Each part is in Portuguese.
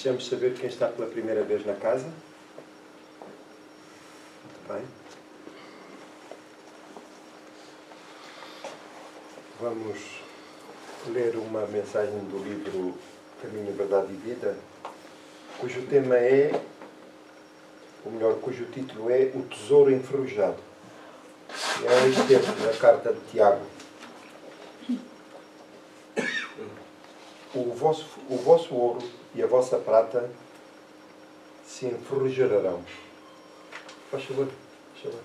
Desejamos saber quem está pela primeira vez na casa. Muito bem. Vamos ler uma mensagem do livro Caminho, Verdade e Vida, cujo tema é, ou melhor, cujo título é O Tesouro Enferrujado. É um excerto da carta de Tiago. O vosso ouro e a vossa prata se enferrujarão. Faz favor, faz favor.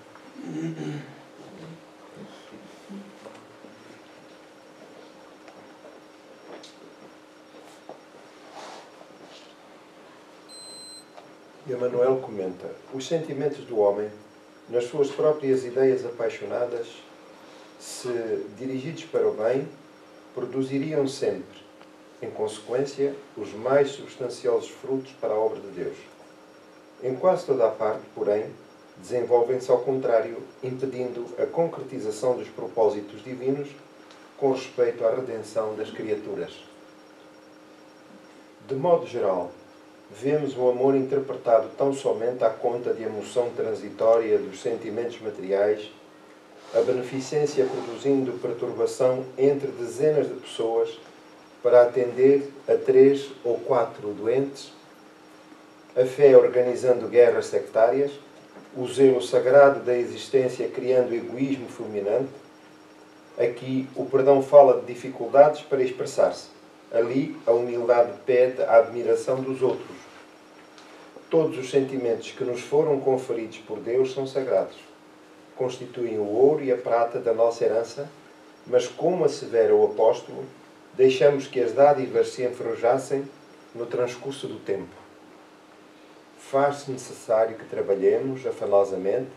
E Emanuel comenta: os sentimentos do homem, nas suas próprias ideias apaixonadas, se dirigidos para o bem, produziriam sempre, em consequência, os mais substanciosos frutos para a obra de Deus. Em quase toda a parte, porém, desenvolvem-se ao contrário, impedindo a concretização dos propósitos divinos com respeito à redenção das criaturas. De modo geral, vemos o amor interpretado tão somente à conta de emoção transitória dos sentimentos materiais, a beneficência produzindo perturbação entre dezenas de pessoas para atender a 3 ou 4 doentes, a fé organizando guerras sectárias, o zelo sagrado da existência criando egoísmo fulminante. Aqui o perdão fala de dificuldades para expressar-se. Ali a humildade pede a admiração dos outros. Todos os sentimentos que nos foram conferidos por Deus são sagrados. Constituem o ouro e a prata da nossa herança, mas, como assevera o apóstolo, deixamos que as dádivas se enferrujassem no transcurso do tempo. Faz-se necessário que trabalhemos afanosamente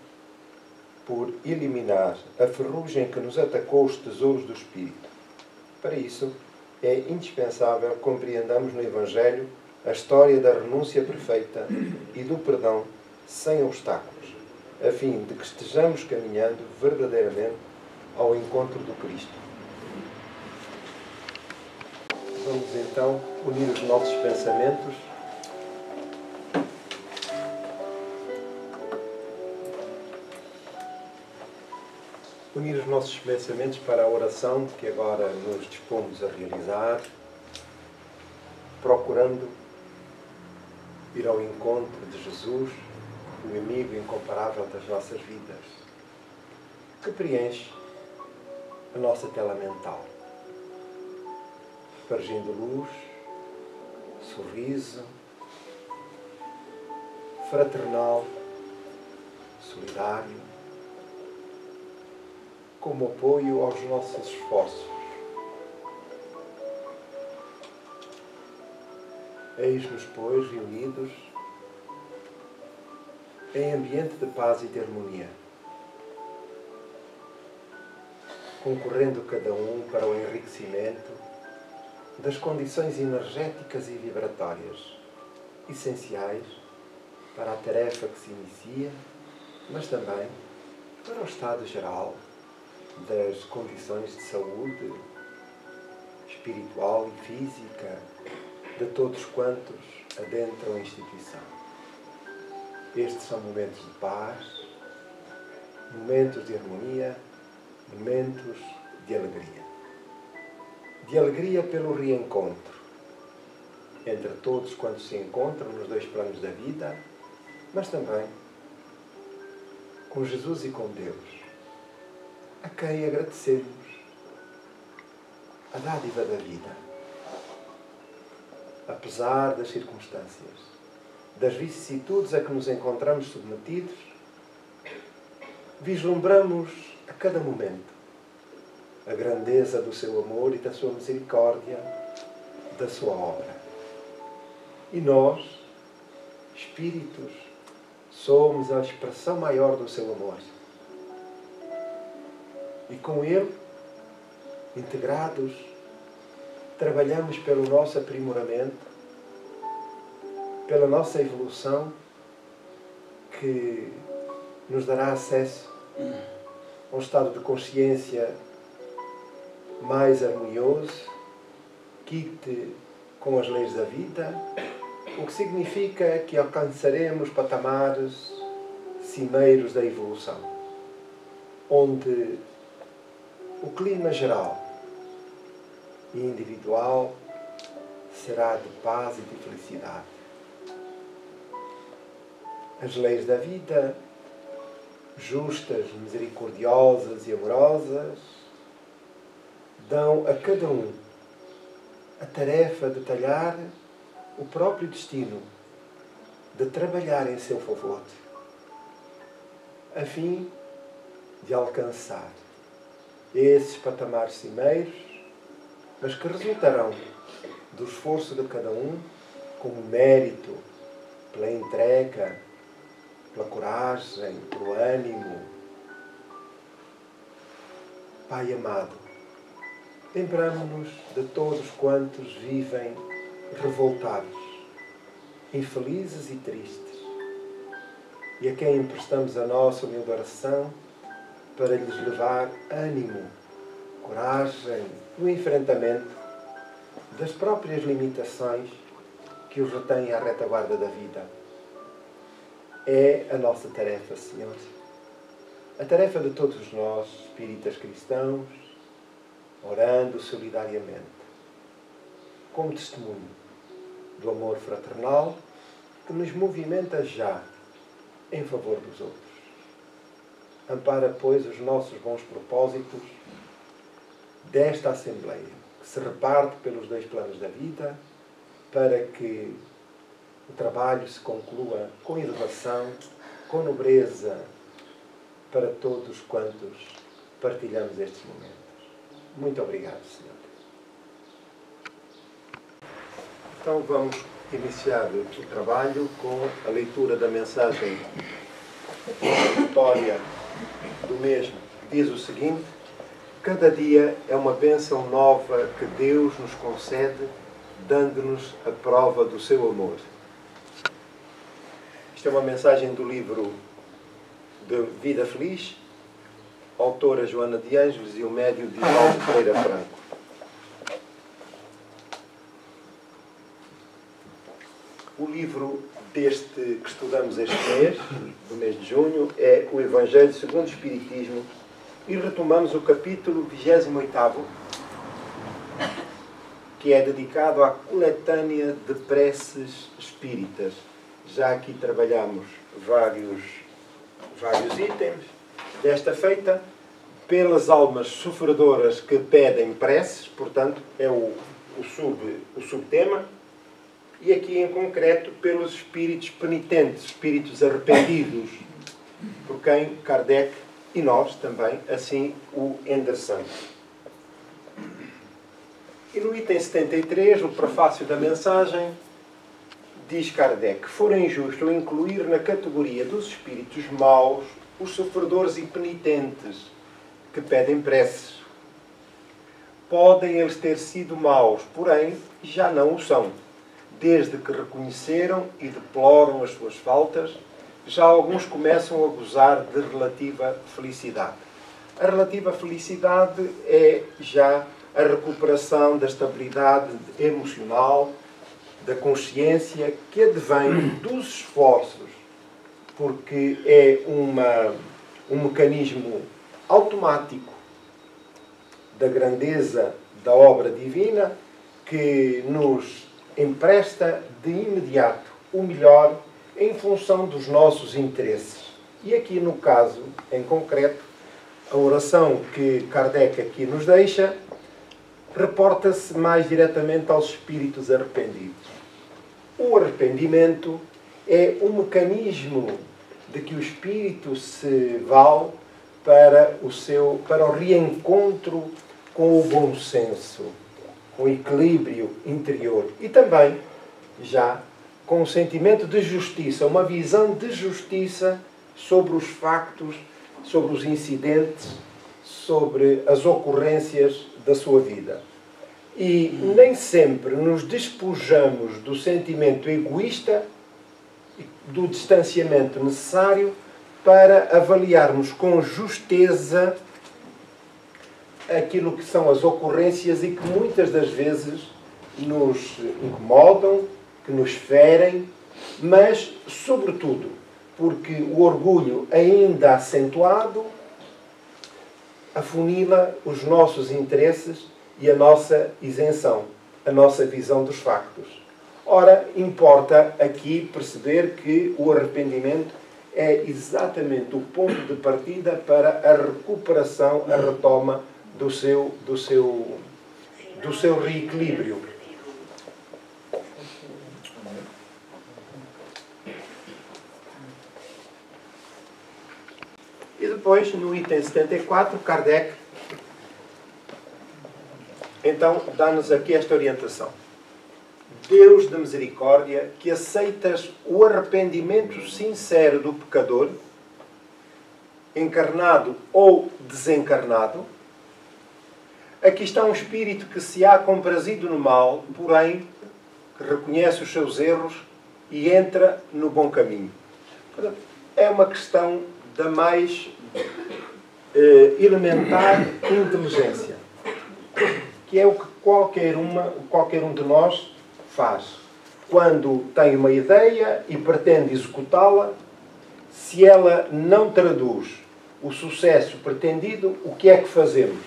por eliminar a ferrugem que nos atacou os tesouros do Espírito. Para isso, é indispensável compreendamos no Evangelho a história da renúncia perfeita e do perdão sem obstáculos, a fim de que estejamos caminhando verdadeiramente ao encontro do Cristo. Vamos então unir os nossos pensamentos para a oração que agora nos dispomos a realizar, procurando ir ao encontro de Jesus, o amigo incomparável das nossas vidas, que preenche a nossa tela mental, espargindo luz, sorriso, fraternal, solidário, como apoio aos nossos esforços. Eis-nos, pois, reunidos em ambiente de paz e de harmonia, concorrendo cada um para o enriquecimento das condições energéticas e vibratórias essenciais para a tarefa que se inicia, mas também para o estado geral das condições de saúde espiritual e física de todos quantos adentram a instituição. Estes são momentos de paz, momentos de harmonia, momentos de alegria. De alegria pelo reencontro entre todos quantos se encontram nos dois planos da vida, mas também com Jesus e com Deus, a quem agradecemos a dádiva da vida. Apesar das circunstâncias, das vicissitudes a que nos encontramos submetidos, vislumbramos a cada momento a grandeza do seu amor e da sua misericórdia, da sua obra. E nós, espíritos, somos a expressão maior do seu amor. E com ele, integrados, trabalhamos pelo nosso aprimoramento, pela nossa evolução, que nos dará acesso a um estado de consciência mais harmonioso, quite com as leis da vida o que significa que alcançaremos patamares cimeiros da evolução, onde o clima geral e individual será de paz e de felicidade. As leis da vida, justas, misericordiosas e amorosas, dão a cada um a tarefa de talhar o próprio destino, de trabalhar em seu favor, a fim de alcançar esses patamares cimeiros, mas que resultarão do esforço de cada um, como mérito, pela entrega, pela coragem, pelo ânimo. Pai amado, lembramo-nos de todos quantos vivem revoltados, infelizes e tristes, e a quem emprestamos a nossa humilde oração para lhes levar ânimo, coragem no enfrentamento das próprias limitações que os retêm à retaguarda da vida. É a nossa tarefa, Senhor. A tarefa de todos nós, espíritas cristãos, orando solidariamente, como testemunho do amor fraternal que nos movimenta já em favor dos outros. Ampara, pois, os nossos bons propósitos desta Assembleia, que se reparte pelos dois planos da vida, para que o trabalho se conclua com elevação, com nobreza, para todos quantos partilhamos estes momentos. Muito obrigado, Senhor. Então vamos iniciar o trabalho com a leitura da mensagem introdutória do mesmo. Diz o seguinte: cada dia é uma bênção nova que Deus nos concede, dando-nos a prova do seu amor. Isto é uma mensagem do livro de Vida Feliz, autora Joana de Ângeles e o médium Divaldo Pereira Franco. O livro que estudamos este mês, do mês de junho, é o Evangelho segundo o Espiritismo, e retomamos o capítulo 28º, que é dedicado à coletânea de preces espíritas. Já aqui trabalhamos vários itens. Desta feita, pelas almas sofredoras que pedem preces, portanto, é o subtema, e aqui em concreto pelos espíritos penitentes, espíritos arrependidos, por quem Kardec e nós também assim o endereçamos. E no item 73, o prefácio da mensagem, diz Kardec: fora injusto incluir na categoria dos espíritos maus os sofredores e penitentes que pedem preces. Podem eles ter sido maus, porém já não o são. Desde que reconheceram e deploram as suas faltas, já alguns começam a gozar de relativa felicidade. A relativa felicidade é já a recuperação da estabilidade emocional, da consciência, que advém dos esforços, porque é um mecanismo automático da grandeza da obra divina que nos empresta de imediato o melhor em função dos nossos interesses. E aqui, no caso em concreto, a oração que Kardec aqui nos deixa reporta-se mais diretamente aos espíritos arrependidos. O arrependimento é um mecanismo de que o espírito se vale para o reencontro com o bom senso, com o equilíbrio interior e também já com um sentimento de justiça, uma visão de justiça sobre os factos, sobre os incidentes, sobre as ocorrências da sua vida. E nem sempre nos despojamos do sentimento egoísta e do distanciamento necessário para avaliarmos com justeza aquilo que são as ocorrências e que muitas das vezes nos incomodam que nos ferem, mas, sobretudo, porque o orgulho ainda acentuado afunila os nossos interesses e a nossa isenção, a nossa visão dos factos. Ora, importa aqui perceber que o arrependimento é exatamente o ponto de partida para a recuperação, a retoma do seu reequilíbrio. E depois, no item 74, Kardec, então, dá-nos aqui esta orientação. Deus de misericórdia, que aceitas o arrependimento sincero do pecador, encarnado ou desencarnado, aqui está um espírito que se há comprazido no mal, porém, que reconhece os seus erros e entra no bom caminho. É uma questão da mais elementar inteligência, que é o que qualquer um de nós faz. Quando tem uma ideia e pretende executá-la, se ela não traduz o sucesso pretendido, o que é que fazemos?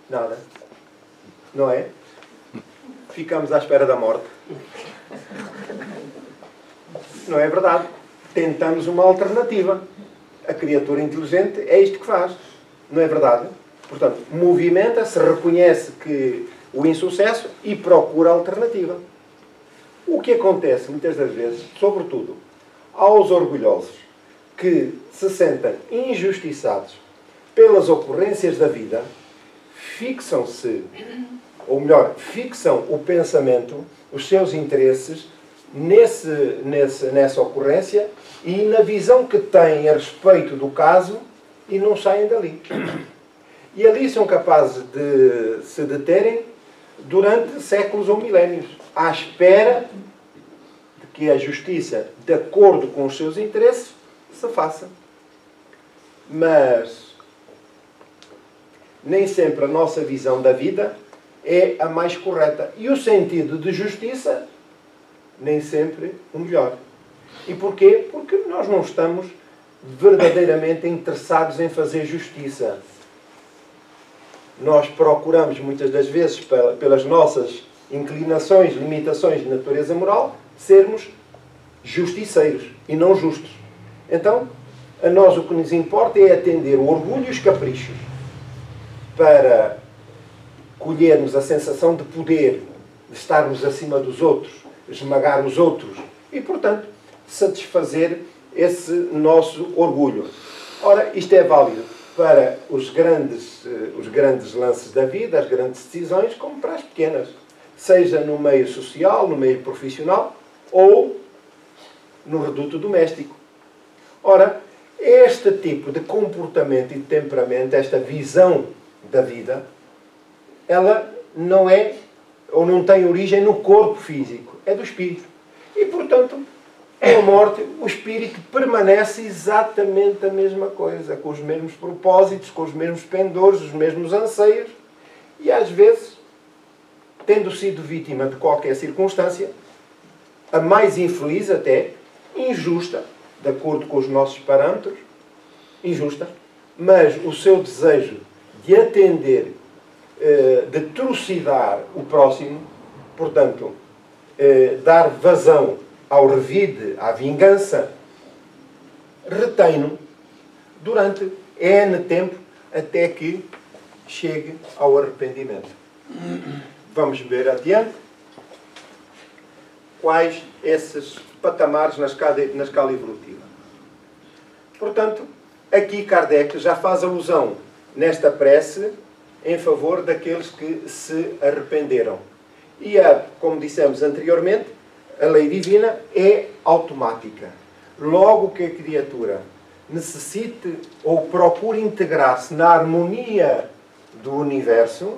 Nada. Não é? Ficamos à espera da morte. Não é verdade? Tentamos uma alternativa. A criatura inteligente é isto que faz. Não é verdade? Portanto, movimenta-se, reconhece que o insucesso e procura a alternativa. O que acontece muitas das vezes, sobretudo aos orgulhosos que se sentem injustiçados pelas ocorrências da vida, fixam-se, ou melhor, fixam o pensamento, os seus interesses nessa ocorrência e na visão que têm a respeito do caso e não saem dali. E ali são capazes de se deterem durante séculos ou milénios, à espera de que a justiça, de acordo com os seus interesses, se faça. Mas nem sempre a nossa visão da vida é a mais correta. E o sentido de justiça nem sempre o melhor. E porquê? Porque nós não estamos verdadeiramente interessados em fazer justiça. Nós procuramos, muitas das vezes, pelas nossas inclinações, limitações de natureza moral, sermos justiceiros e não justos. Então, a nós o que nos importa é atender o orgulho e os caprichos para colhermos a sensação de poder, de estarmos acima dos outros, esmagar os outros e, portanto, satisfazer esse nosso orgulho. Ora, isto é válido para os grandes lances da vida, as grandes decisões, como para as pequenas. Seja no meio social, no meio profissional ou no reduto doméstico. Ora, este tipo de comportamento e de temperamento, esta visão da vida, ela não é ou não tem origem no corpo físico, é do espírito. E, portanto, com a morte, o espírito permanece exatamente a mesma coisa, com os mesmos propósitos, com os mesmos pendores, os mesmos anseios, e às vezes, tendo sido vítima de qualquer circunstância, a mais infeliz até, injusta, de acordo com os nossos parâmetros, injusta, mas o seu desejo de atender, de trucidar o próximo, portanto, dar vazão ao revide, à vingança, retém-no durante N tempo até que chegue ao arrependimento. Vamos ver adiante quais esses patamares na escala evolutiva. Portanto, aqui Kardec já faz alusão nesta prece em favor daqueles que se arrependeram. E, como dissemos anteriormente, a lei divina é automática. Logo que a criatura necessite ou procure integrar-se na harmonia do universo,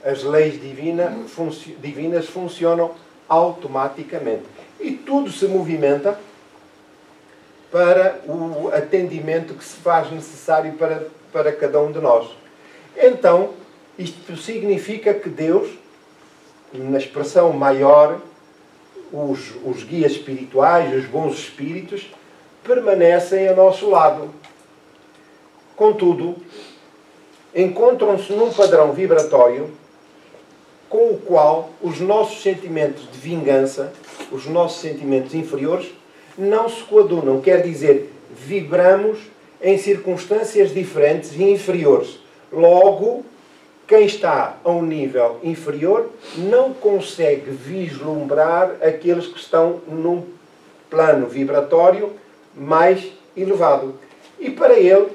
as leis divinas funcionam automaticamente. E tudo se movimenta para o atendimento que se faz necessário para cada um de nós. Então, Isto significa que Deus, na expressão maior, os guias espirituais, os bons espíritos, permanecem a nosso lado. Contudo, encontram-se num padrão vibratório com o qual os nossos sentimentos de vingança, os nossos sentimentos inferiores, não se coadunam. Quer dizer, vibramos em circunstâncias diferentes e inferiores. Logo, quem está a um nível inferior não consegue vislumbrar aqueles que estão num plano vibratório mais elevado. E para ele,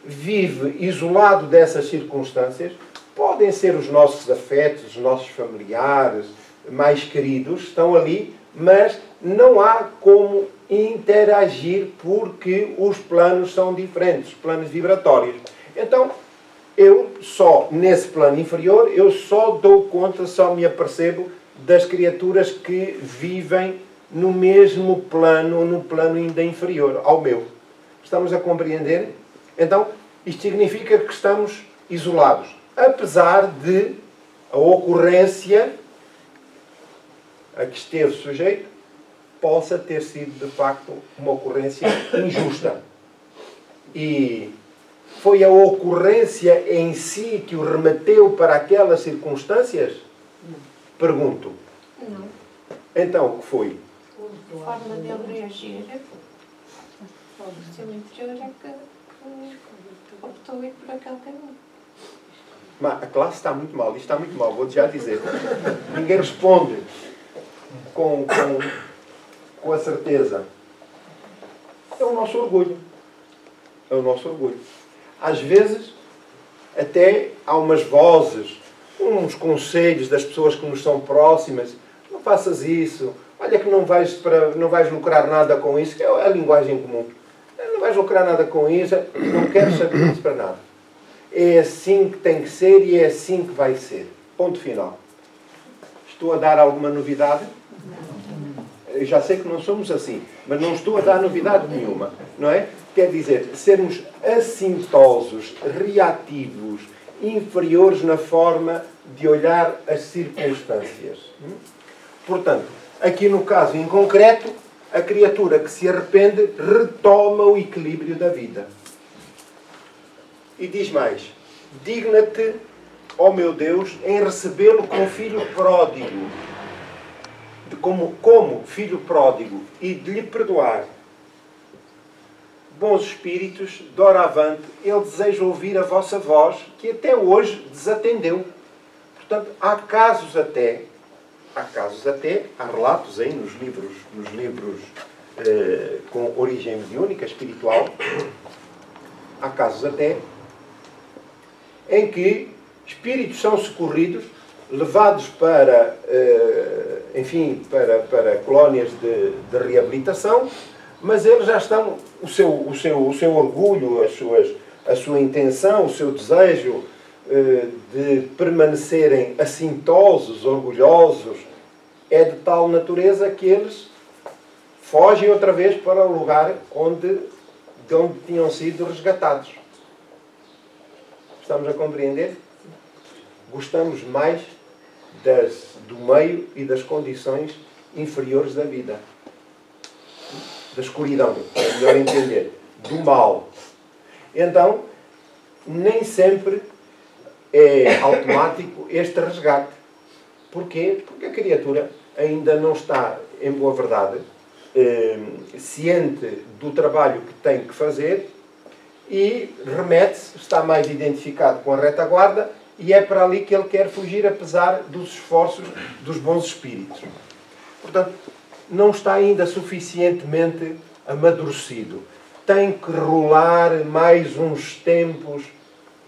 vive isolado dessas circunstâncias. Podem ser os nossos afetos, os nossos familiares mais queridos, estão ali, mas não há como interagir porque os planos são diferentes, os planos vibratórios. Então, eu só, nesse plano inferior, eu só dou conta, só me apercebo das criaturas que vivem no mesmo plano, no plano ainda inferior ao meu. Estamos a compreender? Então, isto significa que estamos isolados. Apesar de a ocorrência a que esteve sujeito possa ter sido, de facto, uma ocorrência injusta. E foi a ocorrência em si que o remeteu para aquelas circunstâncias? Pergunto. Não. Então, o que foi? A forma dele reagir, o seu interior é que optou ir por aquele caminho. Mas a classe está muito mal, isto está muito mal, vou-te já dizer. Ninguém responde com a certeza. É o nosso orgulho. É o nosso orgulho. Às vezes, até há umas vozes, uns conselhos das pessoas que nos são próximas. Não faças isso. Olha que não vais lucrar nada com isso, que é a linguagem comum. Não vais lucrar nada com isso, não quero saber disso para nada. É assim que tem que ser e é assim que vai ser. Ponto final. Estou a dar alguma novidade? Eu já sei que não somos assim, mas não estou a dar novidade nenhuma, não é? Quer dizer, sermos assintosos, reativos, inferiores na forma de olhar as circunstâncias. Portanto, aqui no caso em concreto, a criatura que se arrepende retoma o equilíbrio da vida. E diz mais: digna-te, ó meu Deus, em recebê-lo como filho pródigo, como filho pródigo, e de lhe perdoar. Bons espíritos, doravante, ele deseja ouvir a vossa voz, que até hoje desatendeu. Portanto, há casos até, há relatos aí nos livros com origem mediúnica, espiritual, há casos até em que espíritos são socorridos, levados para, para colónias de reabilitação, mas eles já estão, o seu orgulho, a sua intenção, o seu desejo de permanecerem assintosos, orgulhosos, é de tal natureza que eles fogem outra vez para o lugar de onde tinham sido resgatados. Estamos a compreender? Gostamos mais do meio e das condições inferiores da vida. Da escuridão, é melhor entender. Do mal. Então, nem sempre é automático este resgate. Porquê? Porque a criatura ainda não está, em boa verdade, ciente do trabalho que tem que fazer e remete-se, está mais identificado com a retaguarda e é para ali que ele quer fugir, apesar dos esforços dos bons espíritos. Portanto, não está ainda suficientemente amadurecido. Tem que rolar mais uns tempos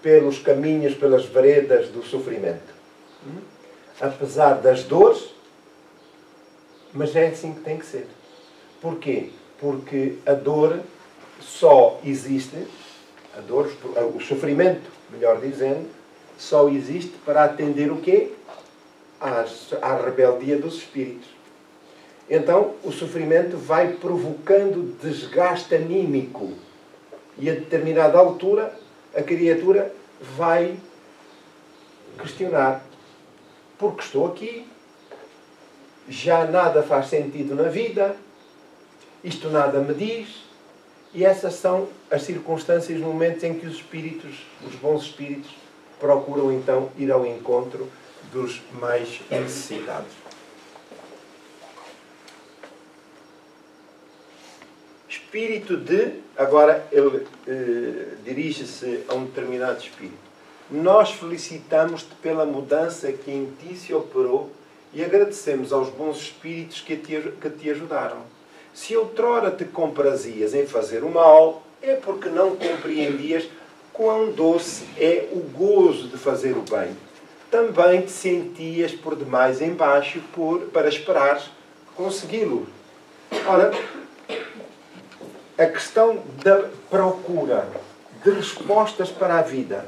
pelos caminhos, pelas veredas do sofrimento. Apesar das dores, mas é assim que tem que ser. Porquê? Porque a dor só existe, o sofrimento, melhor dizendo, só existe para atender o quê? À rebeldia dos espíritos. Então, o sofrimento vai provocando desgaste anímico. E a determinada altura, a criatura vai questionar. Porque estou aqui, já nada faz sentido na vida, isto nada me diz, e essas são as circunstâncias, momentos em que os espíritos, os bons espíritos, procuram então ir ao encontro dos mais necessitados. Espírito de... Agora ele dirige-se a um determinado espírito. Nós felicitamos-te pela mudança que em ti se operou e agradecemos aos bons espíritos que te ajudaram. Se outrora te comprazias em fazer o mal, é porque não compreendias quão doce é o gozo de fazer o bem. Também te sentias por demais embaixo para esperares consegui-lo. Ora, a questão da procura de respostas para a vida.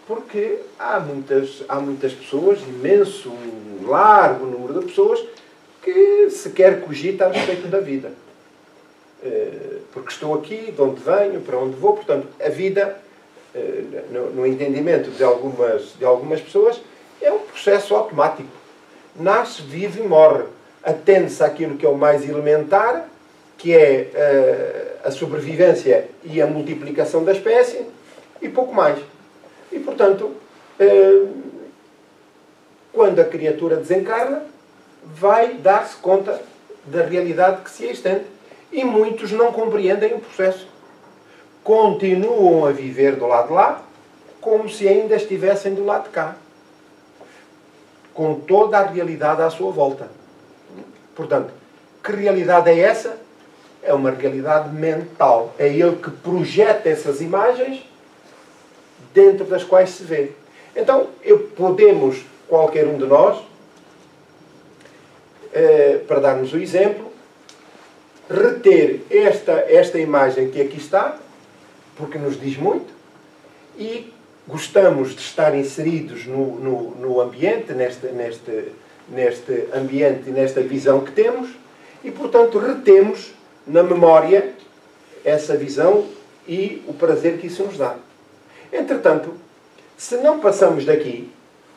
Porque há muitas pessoas, imenso, largo número de pessoas, que sequer cogita a respeito da vida. Porque estou aqui, de onde venho, para onde vou. Portanto, a vida, no entendimento de algumas pessoas, é um processo automático. Nasce, vive e morre. Atende-se àquilo que é o mais elementar, que é a sobrevivência e a multiplicação da espécie, e pouco mais. E, portanto, quando a criatura desencarna, vai dar-se conta da realidade que se estende. E muitos não compreendem o processo. Continuam a viver do lado de lá, como se ainda estivessem do lado de cá. Com toda a realidade à sua volta. Portanto, que realidade é essa? É uma realidade mental. É ele que projeta essas imagens dentro das quais se vê. Então, podemos, qualquer um de nós, para darmos o exemplo, reter esta imagem que aqui está, porque nos diz muito, e gostamos de estar inseridos no ambiente, neste ambiente e nesta visão que temos, e, portanto, retemos na memória essa visão e o prazer que isso nos dá. Entretanto, se não passamos daqui,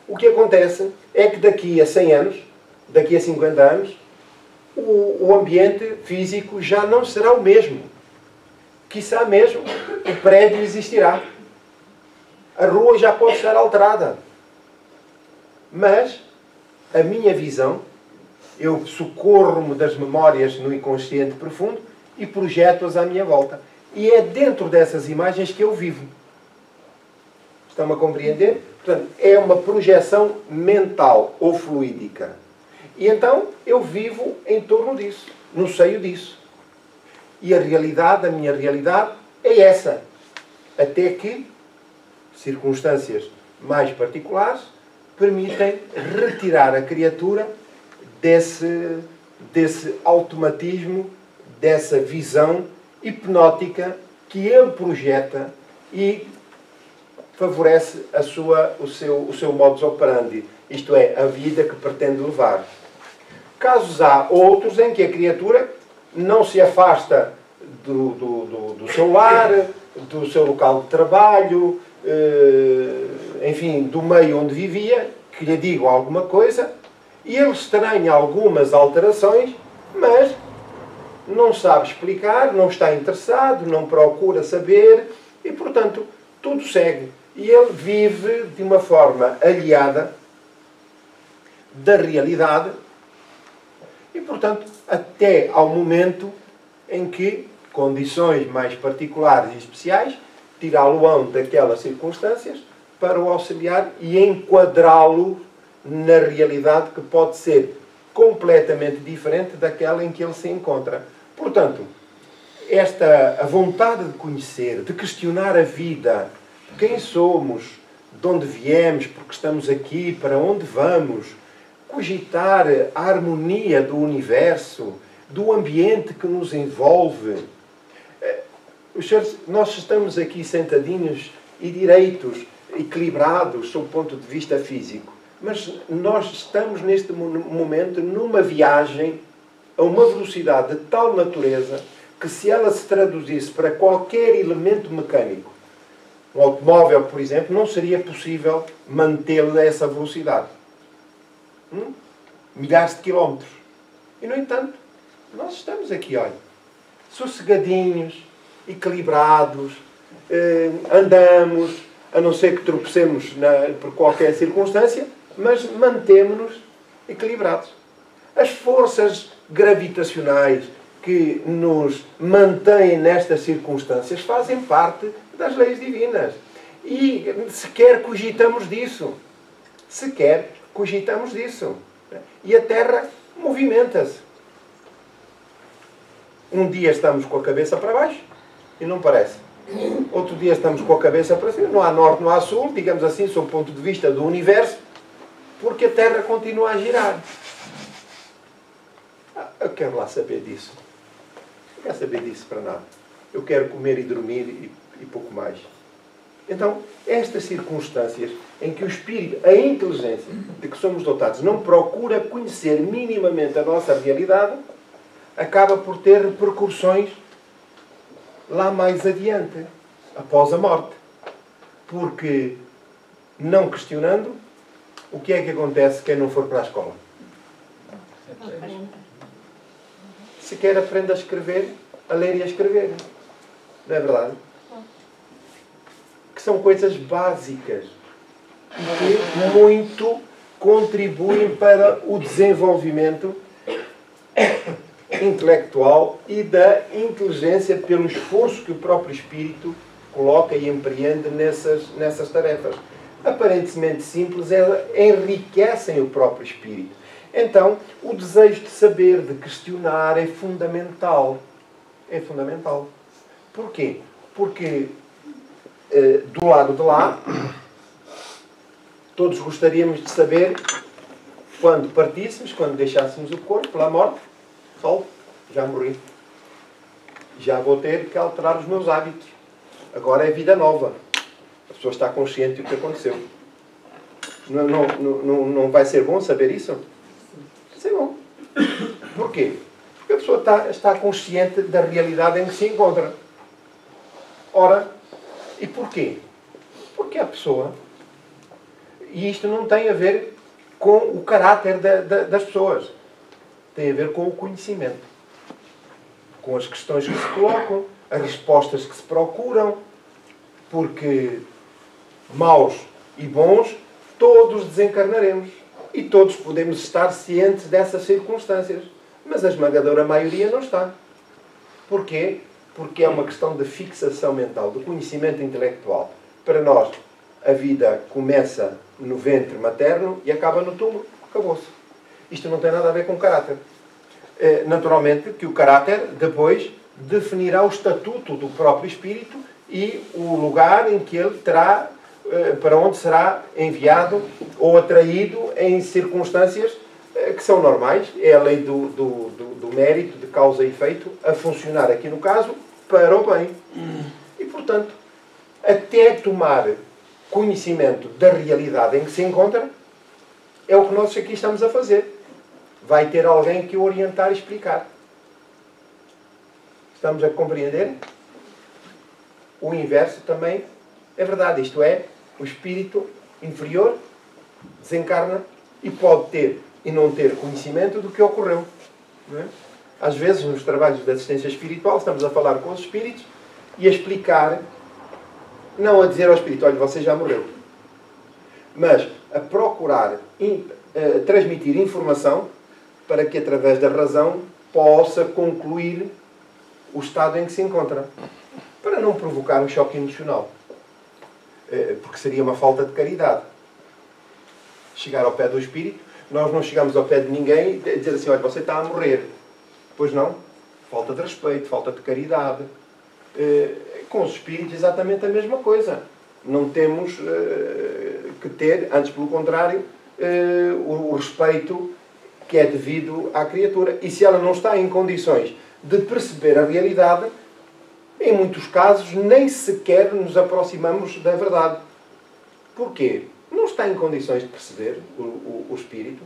o que acontece é que daqui a 100 anos, daqui a 50 anos, o ambiente físico já não será o mesmo. Quiçá mesmo o prédio existirá. A rua já pode estar alterada. Mas a minha visão, eu socorro-me das memórias no inconsciente profundo e projeto-as à minha volta. E é dentro dessas imagens que eu vivo. Estão-me a compreender? Portanto, é uma projeção mental ou fluídica. E então eu vivo em torno disso, no seio disso. E a realidade, a minha realidade, é essa. Até que circunstâncias mais particulares permitem retirar a criatura desse automatismo, dessa visão hipnótica que ele projeta e favorece o seu modus operandi, isto é, a vida que pretende levar. Casos há outros em que a criatura não se afasta do seu lar, do seu local de trabalho, enfim, do meio onde vivia, que lhe digam alguma coisa, e ele estranha algumas alterações, mas não sabe explicar, não está interessado, não procura saber, e, portanto, tudo segue. E ele vive de uma forma aliada da realidade e, portanto, até ao momento em que condições mais particulares e especiais tirá-lo-ão daquelas circunstâncias para o auxiliar e enquadrá-lo na realidade que pode ser completamente diferente daquela em que ele se encontra. Portanto, a vontade de conhecer, de questionar a vida, quem somos, de onde viemos, porque estamos aqui, para onde vamos, cogitar a harmonia do universo, do ambiente que nos envolve. Nós estamos aqui sentadinhos e direitos, equilibrados, sob o ponto de vista físico, mas nós estamos neste momento numa viagem a uma velocidade de tal natureza que, se ela se traduzisse para qualquer elemento mecânico, Um automóvel, por exemplo, não seria possível mantê-lo a essa velocidade. Milhares de quilómetros. E, no entanto, nós estamos aqui, olha, sossegadinhos, equilibrados, andamos, a não ser que tropecemos por qualquer circunstância, mas mantemos-nos equilibrados. As forças gravitacionais que nos mantêm nestas circunstâncias fazem parte das leis divinas. E sequer cogitamos disso. Sequer cogitamos disso. E a Terra movimenta-se. Um dia estamos com a cabeça para baixo e não parece. Outro dia estamos com a cabeça para cima. Não há norte, não há sul, digamos assim, sob o ponto de vista do universo, porque a Terra continua a girar. Eu quero lá saber disso. Não quero saber disso para nada. Eu quero comer e dormir e pouco mais. Então, estas circunstâncias em que o espírito, a inteligência de que somos dotados, não procura conhecer minimamente a nossa realidade, acaba por ter repercussões lá mais adiante, após a morte. Porque, não questionando, o que é que acontece quem não for para a escola? Sequer aprende a escrever, a ler e a escrever. Não é verdade? Que são coisas básicas e que muito contribuem para o desenvolvimento intelectual e da inteligência pelo esforço que o próprio espírito coloca e empreende nessas tarefas. Aparentemente simples, enriquecem o próprio espírito. Então, o desejo de saber, de questionar, é fundamental. É fundamental. Porquê? Porque do lado de lá, todos gostaríamos de saber, quando partíssemos, quando deixássemos o corpo pela morte, sol, já morri. Já vou ter que alterar os meus hábitos. Agora é vida nova. A pessoa está consciente do que aconteceu. Não vai ser bom saber isso? Vai ser bom. Porquê? Porque a pessoa está consciente da realidade em que se encontra. Ora, e porquê? Porque a pessoa... E isto não tem a ver com o caráter das pessoas. Tem a ver com o conhecimento. Com as questões que se colocam, as respostas que se procuram. Porque maus e bons, todos desencarnaremos. E todos podemos estar cientes dessas circunstâncias. Mas a esmagadora maioria não está. Porquê? Porque é uma questão de fixação mental, de conhecimento intelectual. Para nós, a vida começa no ventre materno e acaba no túmulo. Acabou-se. Isto não tem nada a ver com caráter. Naturalmente que o caráter depois definirá o estatuto do próprio espírito e o lugar em que ele terá, para onde será enviado ou atraído em circunstâncias que são normais. É a lei do mérito, de causa e efeito, a funcionar aqui no caso para o bem. E, portanto, até tomar conhecimento da realidade em que se encontra, é o que nós aqui estamos a fazer. Vai ter alguém que o orientar e explicar. Estamos a compreender? O inverso também é verdade. Isto é, o espírito inferior desencarna e pode ter e não ter conhecimento do que ocorreu. Não é? Às vezes, nos trabalhos de assistência espiritual, estamos a falar com os espíritos e a explicar, não a dizer ao espírito, olha, você já morreu, mas a procurar transmitir informação para que, através da razão, possa concluir o estado em que se encontra, para não provocar um choque emocional, porque seria uma falta de caridade. Chegar ao pé do espírito, nós não chegamos ao pé de ninguém e dizer assim, olha, você está a morrer. Pois não? Falta de respeito, falta de caridade. Com os espíritos exatamente a mesma coisa. Não temos que ter, antes pelo contrário, o respeito que é devido à criatura. E se ela não está em condições de perceber a realidade, em muitos casos nem sequer nos aproximamos da verdade. Porquê? Não está em condições de perceber o espírito,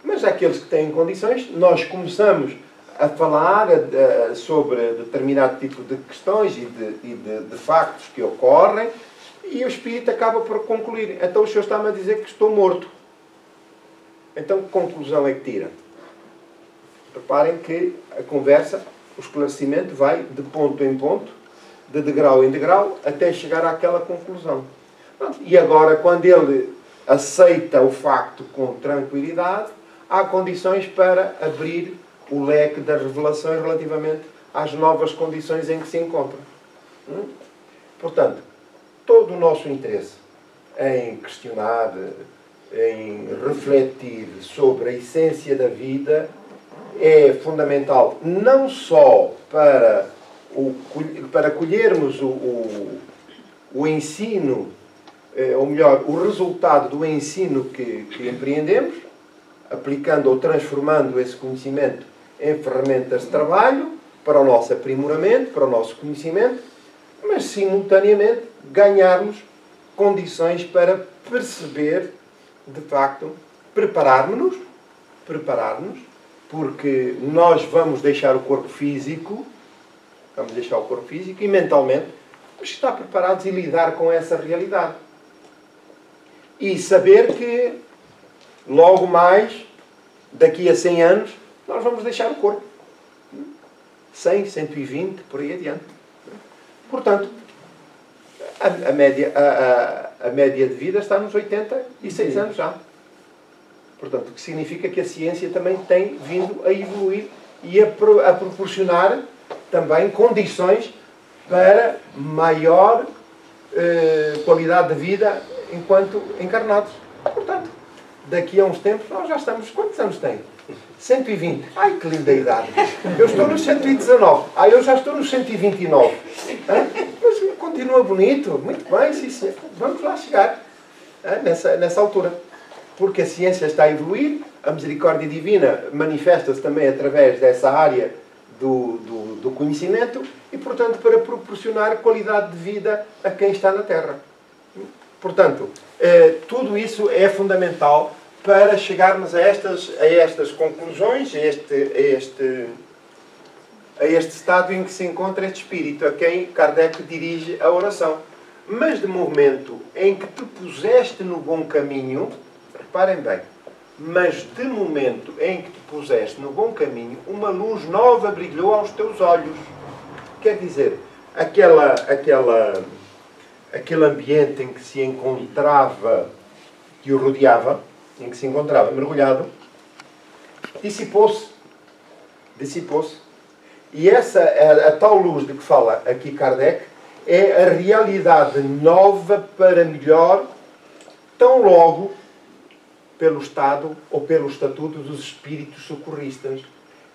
mas aqueles que têm condições, nós começamos a falar sobre determinado tipo de questões e de factos que ocorrem, E o espírito acaba por concluir. Então o senhor está-me a dizer que estou morto. Então que conclusão é que tira? Reparem que a conversa, o esclarecimento vai de ponto em ponto, de degrau em degrau, até chegar àquela conclusão. E agora, quando ele aceita o facto com tranquilidade, há condições para abrir o leque das revelações relativamente às novas condições em que se encontra. Portanto, todo o nosso interesse em questionar, em refletir sobre a essência da vida é fundamental não só para colhermos o ensino, ou melhor, o resultado do ensino que empreendemos, aplicando ou transformando esse conhecimento em ferramentas de trabalho para o nosso aprimoramento, para o nosso conhecimento, mas simultaneamente ganharmos condições para perceber, de facto, prepararmos-nos, porque nós vamos deixar o corpo físico, e mentalmente vamos estar preparados e lidar com essa realidade. E saber que logo mais, daqui a 100 anos, nós vamos deixar o corpo. 100, 120, por aí adiante. Portanto, a média de vida está nos 86 anos já. Portanto, o que significa que a ciência também tem vindo a evoluir e a proporcionar também condições para maior qualidade de vida enquanto encarnados. Portanto, daqui a uns tempos nós já estamos... Quantos anos tem? 120. Ai, que linda idade. Eu estou nos 119. Eu já estou nos 129. Mas continua bonito. Muito bem, sim, sim. Vamos lá chegar nessa altura. Porque a ciência está a evoluir, a misericórdia divina manifesta-se também através dessa área do conhecimento e, portanto, para proporcionar qualidade de vida a quem está na Terra. Portanto, tudo isso é fundamental para chegarmos a estas conclusões, a este estado em que se encontra este espírito, a quem Kardec dirige a oração. Mas de momento em que te puseste no bom caminho, reparem bem, mas de momento em que te puseste no bom caminho, uma luz nova brilhou aos teus olhos. Quer dizer, aquele ambiente em que se encontrava, que o rodeava, em que se encontrava mergulhado, dissipou-se. E a tal luz de que fala aqui Kardec é a realidade nova para melhor, tão logo pelo estado ou pelo estatuto dos espíritos socorristas,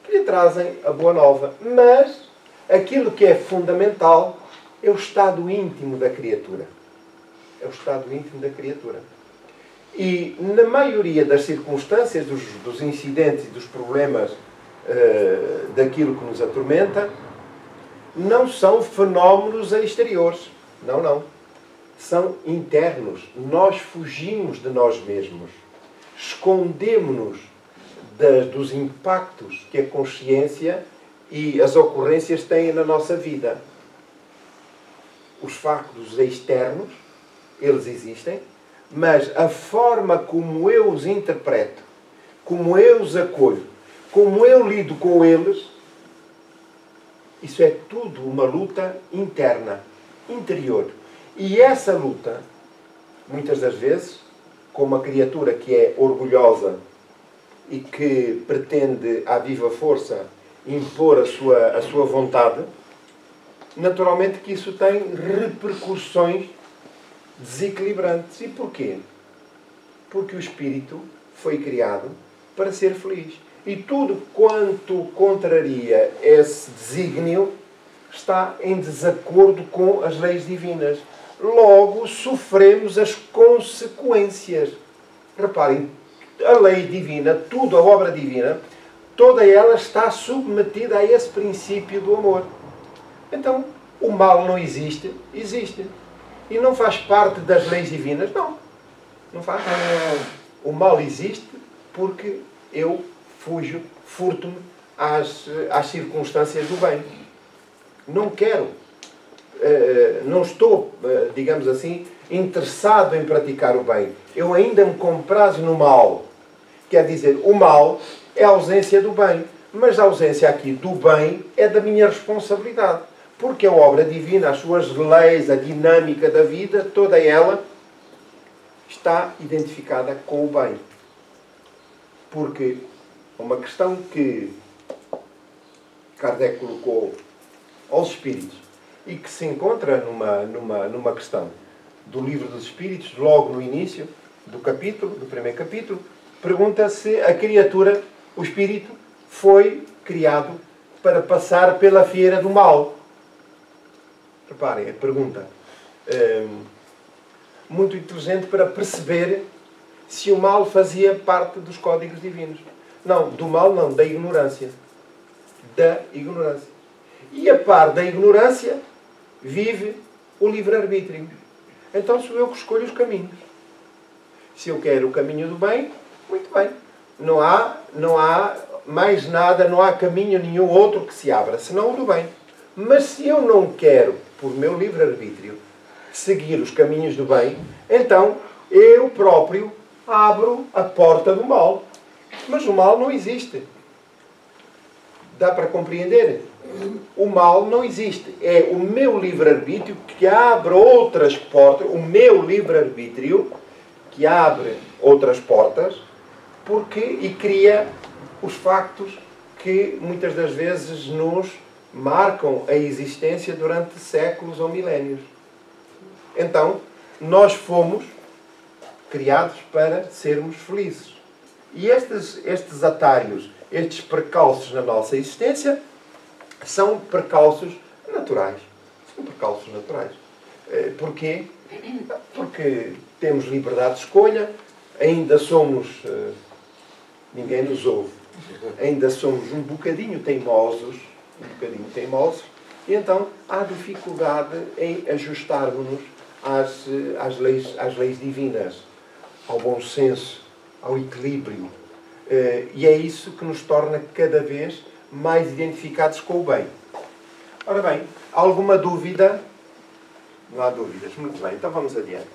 que lhe trazem a boa nova. Mas aquilo que é fundamental é o estado íntimo da criatura. E na maioria das circunstâncias, dos incidentes e dos problemas daquilo que nos atormenta, não são fenómenos exteriores. Não. São internos. Nós fugimos de nós mesmos. Escondemos-nos dos impactos que a consciência e as ocorrências têm na nossa vida. Os factos externos, eles existem, mas a forma como eu os interpreto, como eu os acolho, como eu lido com eles, isso é tudo uma luta interna, interior. E essa luta, muitas das vezes, com uma criatura que é orgulhosa e que pretende, à viva força, impor a sua vontade, naturalmente que isso tem repercussões desequilibrantes. E porquê? Porque o espírito foi criado para ser feliz. E tudo quanto contraria esse desígnio está em desacordo com as leis divinas. Logo, sofremos as consequências. Reparem, a lei divina, tudo, a obra divina, toda ela está submetida a esse princípio do amor. Então, o mal não existe? Existe. E não faz parte das leis divinas? Não faz. O mal existe porque eu furto-me às circunstâncias do bem. Não quero. Não estou, digamos assim, interessado em praticar o bem. Eu ainda me comprazo no mal. Quer dizer, o mal é a ausência do bem. Mas a ausência aqui do bem é da minha responsabilidade. Porque a obra divina, as suas leis, a dinâmica da vida, toda ela está identificada com o bem. Porque uma questão que Kardec colocou aos espíritos e que se encontra numa questão do Livro dos Espíritos, logo no início do primeiro capítulo, pergunta se a criatura, o espírito, foi criado para passar pela fieira do mal. Reparem, a pergunta muito inteligente para perceber se o mal fazia parte dos códigos divinos. Não, do mal não, da ignorância. Da ignorância. E a par da ignorância vive o livre-arbítrio. Então sou eu que escolho os caminhos. Se eu quero o caminho do bem, muito bem. Não há mais nada, não há caminho nenhum outro que se abra, senão o do bem. Mas se eu não quero, por meu livre-arbítrio, seguir os caminhos do bem, então eu próprio abro a porta do mal. Mas o mal não existe. Dá para compreender? O mal não existe. É o meu livre-arbítrio que abre outras portas, o meu livre-arbítrio que abre outras portas e cria os factos que muitas das vezes nos marcam a existência durante séculos ou milénios. Então, nós fomos criados para sermos felizes. E estes atalhos, estes percalços na nossa existência, são percalços naturais. São percalços naturais. Porquê? Porque temos liberdade de escolha, ainda somos... ninguém nos ouve. Ainda somos um bocadinho teimosos, e então há dificuldade em ajustarmos-nos às leis divinas, ao bom senso, ao equilíbrio. E é isso que nos torna cada vez mais identificados com o bem. Ora bem, alguma dúvida? Não há dúvidas. Muito bem, então vamos adiante.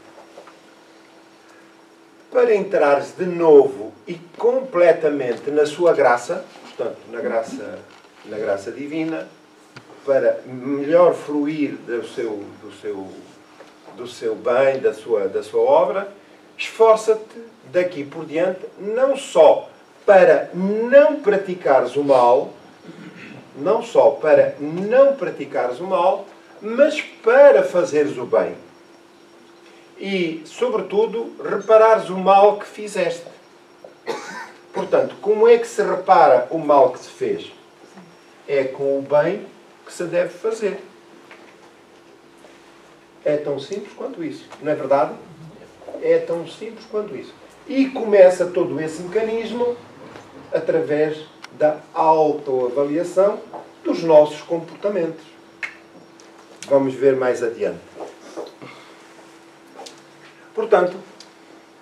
Para entrares de novo e completamente na sua graça, portanto, na graça divina, para melhor fruir do seu bem, da sua obra, esforça-te daqui por diante, não só para não praticares o mal, mas para fazeres o bem. E, sobretudo, reparares o mal que fizeste. Portanto, como é que se repara o mal que se fez? É com o bem que se deve fazer. É tão simples quanto isso. Não é verdade? É tão simples quanto isso. E começa todo esse mecanismo através da autoavaliação dos nossos comportamentos. Vamos ver mais adiante. Portanto,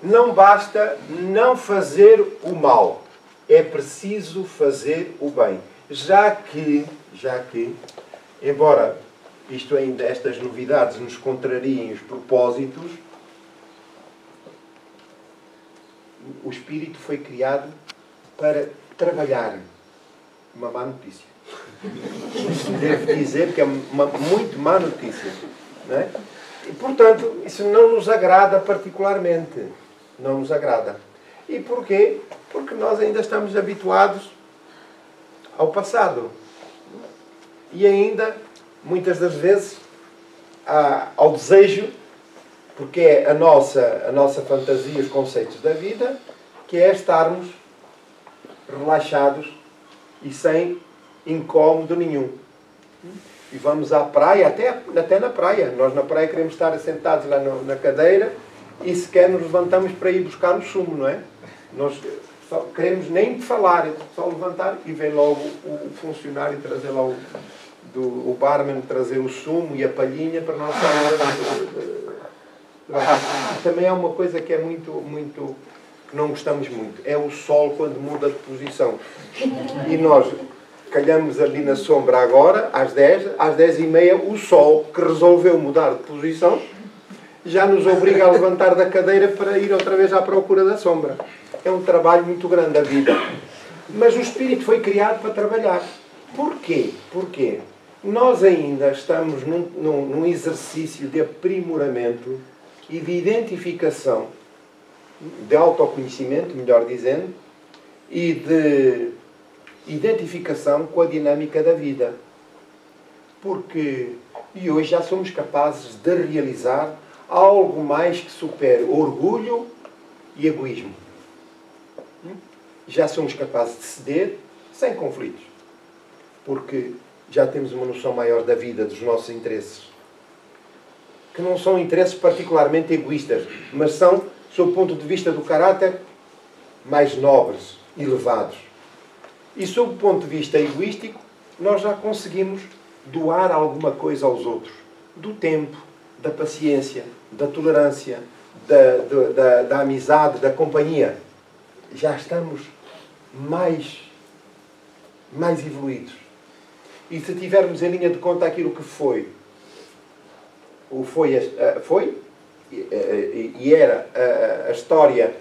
não basta não fazer o mal. É preciso fazer o bem. Já que, embora estas novidades nos contrariem os propósitos, o espírito foi criado para trabalhar. Uma má notícia. Devo dizer que é uma muito má notícia. Não é? E, portanto, isso não nos agrada particularmente. Não nos agrada. E porquê? Porque nós ainda estamos habituados ao passado. E ainda, muitas das vezes, ao desejo, porque é a nossa fantasia, os conceitos da vida, que é estarmos relaxados e sem incómodo nenhum. E vamos à praia, até na praia. Nós na praia queremos estar sentados lá na cadeira e sequer nos levantamos para ir buscar o sumo, não é? Nós só queremos nem falar, só levantar e vem logo o funcionário trazer lá o barman trazer o sumo e a palhinha para nós. Também há uma coisa que é muito que não gostamos muito, é o sol quando muda de posição. E nós calhamos ali na sombra agora, às 10h30, o sol que resolveu mudar de posição, já nos obriga a levantar da cadeira para ir outra vez à procura da sombra. É um trabalho muito grande a vida. Mas o espírito foi criado para trabalhar. Porquê? Porquê? Nós ainda estamos num exercício de aprimoramento e de identificação, de autoconhecimento, melhor dizendo, e de identificação com a dinâmica da vida. E hoje já somos capazes de realizar algo mais que supere orgulho e egoísmo. Já somos capazes de ceder sem conflitos. Porque já temos uma noção maior da vida, dos nossos interesses. Que não são interesses particularmente egoístas, mas são, sob o ponto de vista do caráter, mais nobres, elevados. E sob o ponto de vista egoístico, nós já conseguimos doar alguma coisa aos outros. Do tempo, da paciência, da tolerância, da amizade, da companhia. Já estamos mais evoluídos. E se tivermos em linha de conta aquilo que foi e era a história,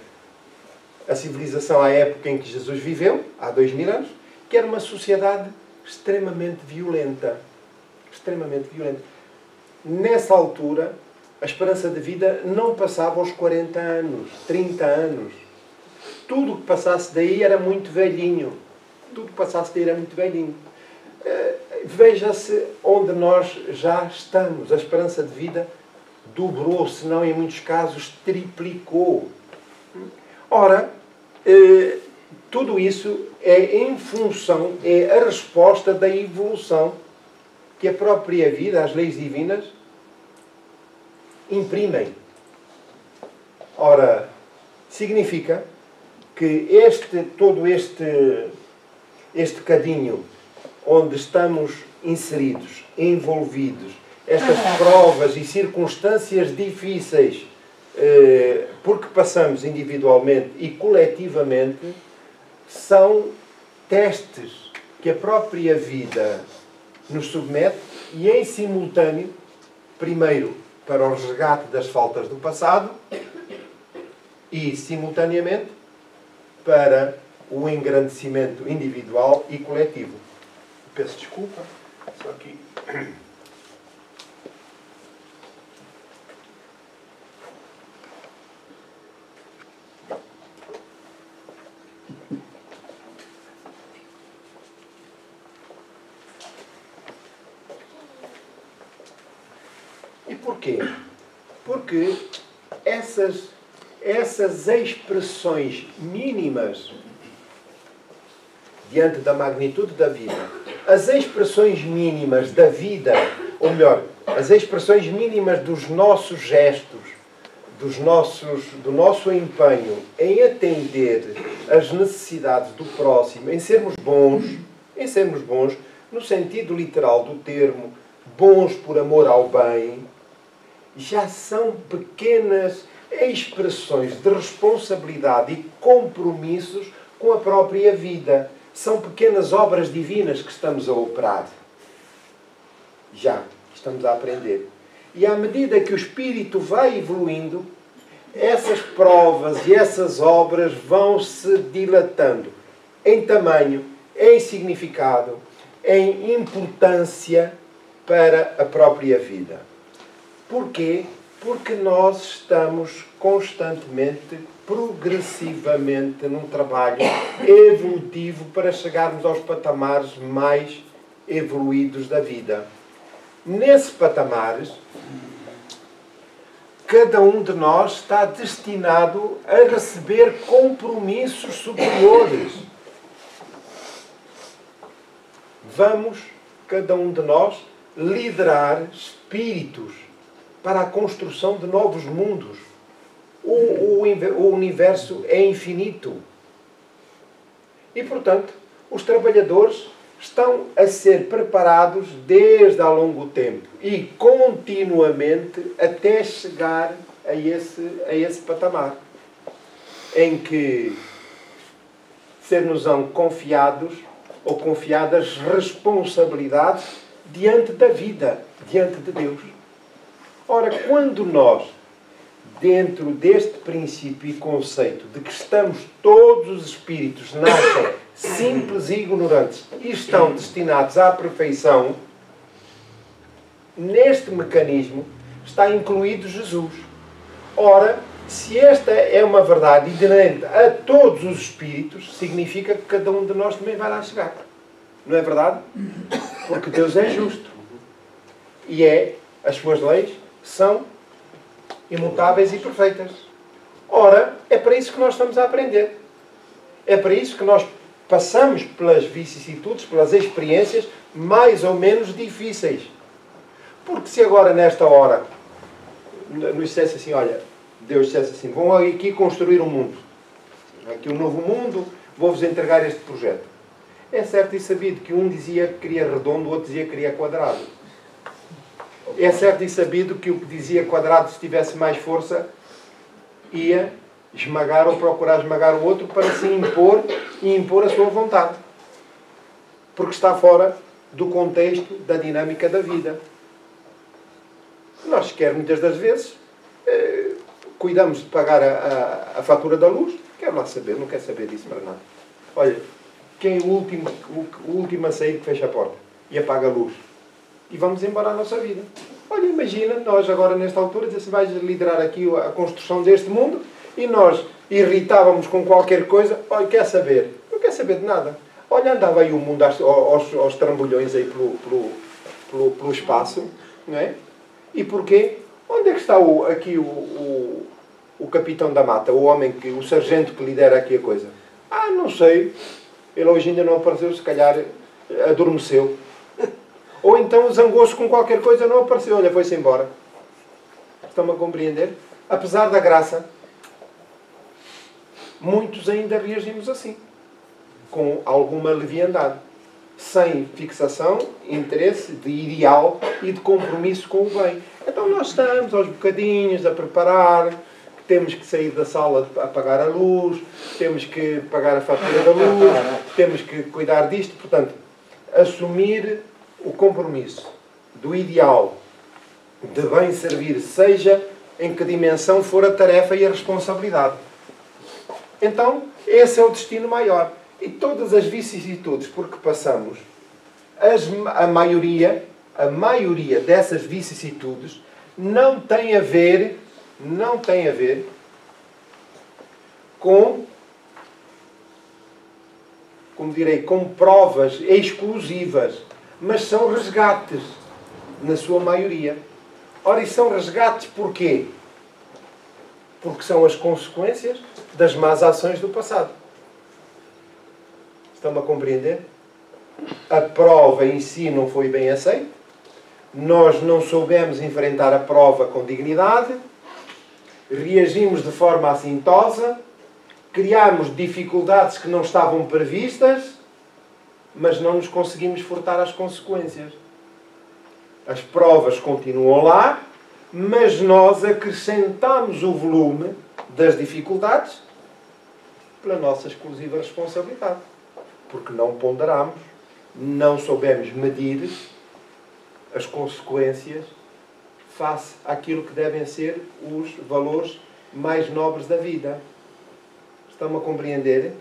a civilização à época em que Jesus viveu, há 2000 anos, que era uma sociedade extremamente violenta. Extremamente violenta. Nessa altura, a esperança de vida não passava aos 40 anos, 30 anos. Tudo o que passasse daí era muito velhinho. Tudo que passasse daí era muito velhinho. Veja-se onde nós já estamos. A esperança de vida dobrou, se não em muitos casos triplicou. Ora, tudo isso é em função, é a resposta da evolução que a própria vida, as leis divinas, imprimem. Ora, significa que todo este cadinho onde estamos inseridos, envolvidos, estas provas e circunstâncias difíceis, porque passamos individualmente e coletivamente, são testes que a própria vida nos submete e, em simultâneo, primeiro para o resgate das faltas do passado e, simultaneamente, para o engrandecimento individual e coletivo. Peço desculpa, só aqui. E porquê? Porque essas expressões mínimas diante da magnitude da vida, as expressões mínimas da vida, ou melhor, as expressões mínimas dos nossos gestos, do nosso empenho em atender às necessidades do próximo, em sermos bons, no sentido literal do termo, bons por amor ao bem, já são pequenas expressões de responsabilidade e compromissos com a própria vida. São pequenas obras divinas que estamos a operar. Já estamos a aprender. E à medida que o espírito vai evoluindo, essas provas e essas obras vão se dilatando em tamanho, em significado, em importância para a própria vida. Porquê? Porque nós estamos constantemente, progressivamente, num trabalho evolutivo para chegarmos aos patamares mais evoluídos da vida. Nesse patamar, cada um de nós está destinado a receber compromissos superiores. Vamos, cada um de nós, liderar espíritos para a construção de novos mundos. O universo é infinito. E, portanto, os trabalhadores estão a ser preparados desde há longo tempo e continuamente até chegar a esse patamar em que ser-nos-ão confiados ou confiadas responsabilidades diante da vida, diante de Deus. Ora, quando nós dentro deste princípio e conceito de que estamos todos os espíritos nascem simples e ignorantes e estão destinados à perfeição, neste mecanismo está incluído Jesus. Ora, se esta é uma verdade inerente a todos os espíritos, significa que cada um de nós também vai lá chegar. Não é verdade? Porque Deus é justo. E as suas leis são imutáveis e perfeitas. Ora, é para isso que nós estamos a aprender. É para isso que nós passamos pelas vicissitudes, pelas experiências mais ou menos difíceis. Porque se agora, nesta hora, nos dissesse assim, olha, Deus dissesse assim, vão aqui construir um mundo. Aqui um novo mundo, vou-vos entregar este projeto. É certo e sabido que um dizia que queria redondo, o outro dizia que queria quadrado. É certo e sabido que o que dizia quadrado, se tivesse mais força, ia esmagar ou procurar esmagar o outro para se impor e impor a sua vontade. Porque está fora do contexto da dinâmica da vida. Nós, sequer muitas das vezes, cuidamos de pagar a fatura da luz. Quero lá saber, não quero saber disso para nada. Olha, quem é o último a sair que fecha a porta e apaga a luz? E vamos embora a nossa vida. Olha, imagina, nós agora nesta altura, se vais liderar aqui a construção deste mundo e nós irritávamos com qualquer coisa. Olha, quer saber? Não quer saber de nada. Olha, andava aí o mundo aos trambolhões aí pelo espaço, não é? E porquê? Onde é que está aqui o capitão da mata, o homem, o sargento que lidera aqui a coisa? Ah, não sei. Ele hoje ainda não apareceu, se calhar adormeceu. Ou então zangou-se com qualquer coisa, não apareceu. Olha, foi-se embora. Estão-me a compreender? Apesar da graça, muitos ainda reagimos assim. Com alguma leviandade. Sem fixação, interesse de ideal e de compromisso com o bem. Então nós estamos aos bocadinhos a preparar, que temos que sair da sala a apagar a luz, temos que pagar a fatura da luz, temos que cuidar disto. Portanto, assumir o compromisso do ideal de bem servir, seja em que dimensão for a tarefa e a responsabilidade. Então, esse é o destino maior. E todas as vicissitudes por que passamos, a maioria dessas vicissitudes não tem a ver com, com provas exclusivas, mas são resgates, na sua maioria. Ora, e são resgates porquê? Porque são as consequências das más ações do passado. Estão-me a compreender? A prova em si não foi bem aceita. Nós não soubemos enfrentar a prova com dignidade. Reagimos de forma assintosa. Criámos dificuldades que não estavam previstas. Mas não nos conseguimos furtar às consequências. As provas continuam lá. Mas nós acrescentamos o volume das dificuldades pela nossa exclusiva responsabilidade. Porque não ponderamos, não soubemos medir as consequências face àquilo que devem ser os valores mais nobres da vida. Estão-me a compreender?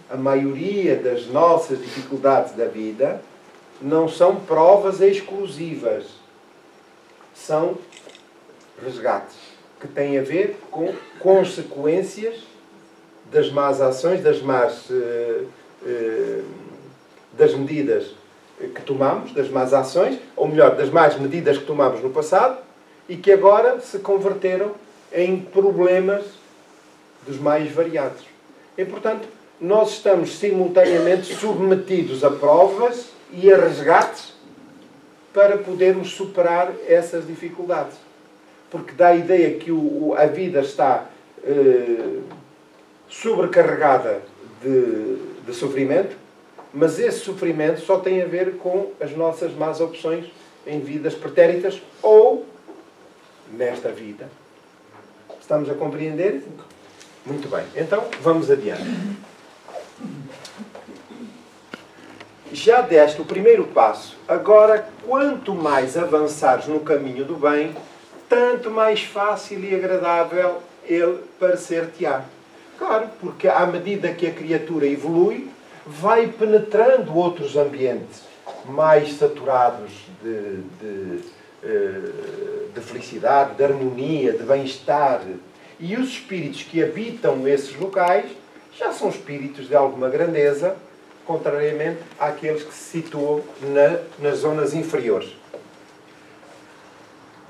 A maioria das nossas dificuldades da vida não são provas exclusivas. São resgates que têm a ver com consequências das más ações, das medidas que tomamos, das más ações, ou melhor, das más medidas que tomamos no passado e que agora se converteram em problemas dos mais variados. E, portanto, nós estamos simultaneamente submetidos a provas e a resgates para podermos superar essas dificuldades. Porque dá a ideia que a vida está sobrecarregada de sofrimento, mas esse sofrimento só tem a ver com as nossas más opções em vidas pretéritas ou nesta vida. Estamos a compreender? Muito bem. Então, vamos adiante. Já deste o primeiro passo. Agora, quanto mais avançares no caminho do bem, tanto mais fácil e agradável ele parecer-te-á. Claro, porque à medida que a criatura evolui, vai penetrando outros ambientes mais saturados de felicidade, de harmonia, de bem-estar. E os espíritos que habitam esses locais já são espíritos de alguma grandeza, contrariamente àqueles que se situam nas zonas inferiores.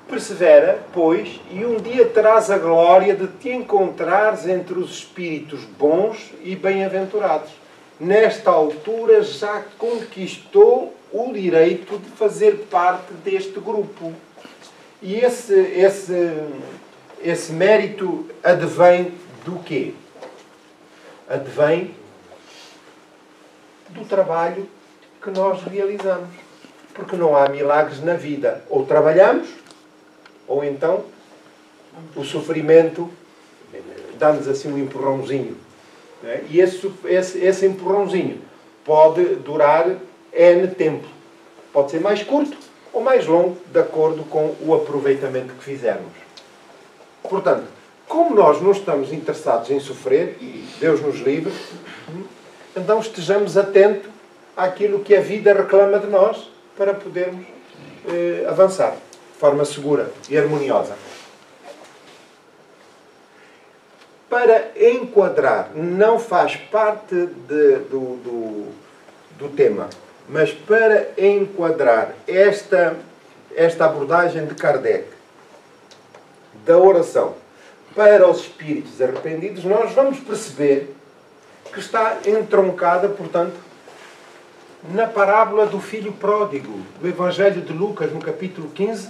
Persevera, pois, e um dia terás a glória de te encontrares entre os espíritos bons e bem-aventurados. Nesta altura já conquistou o direito de fazer parte deste grupo. E esse mérito advém do quê? Advém do trabalho que nós realizamos. Porque não há milagres na vida. Ou trabalhamos, ou então o sofrimento dá-nos assim um empurrãozinho. Né? E esse empurrãozinho pode durar N tempo. Pode ser mais curto ou mais longo, de acordo com o aproveitamento que fizermos. Portanto, como nós não estamos interessados em sofrer, e Deus nos livre, então estejamos atentos àquilo que a vida reclama de nós para podermos avançar de forma segura e harmoniosa. Para enquadrar, não faz parte do tema, mas para enquadrar esta abordagem de Kardec, da oração para os espíritos arrependidos, nós vamos perceber que está entroncada, portanto, na parábola do filho pródigo, do Evangelho de Lucas, no capítulo 15,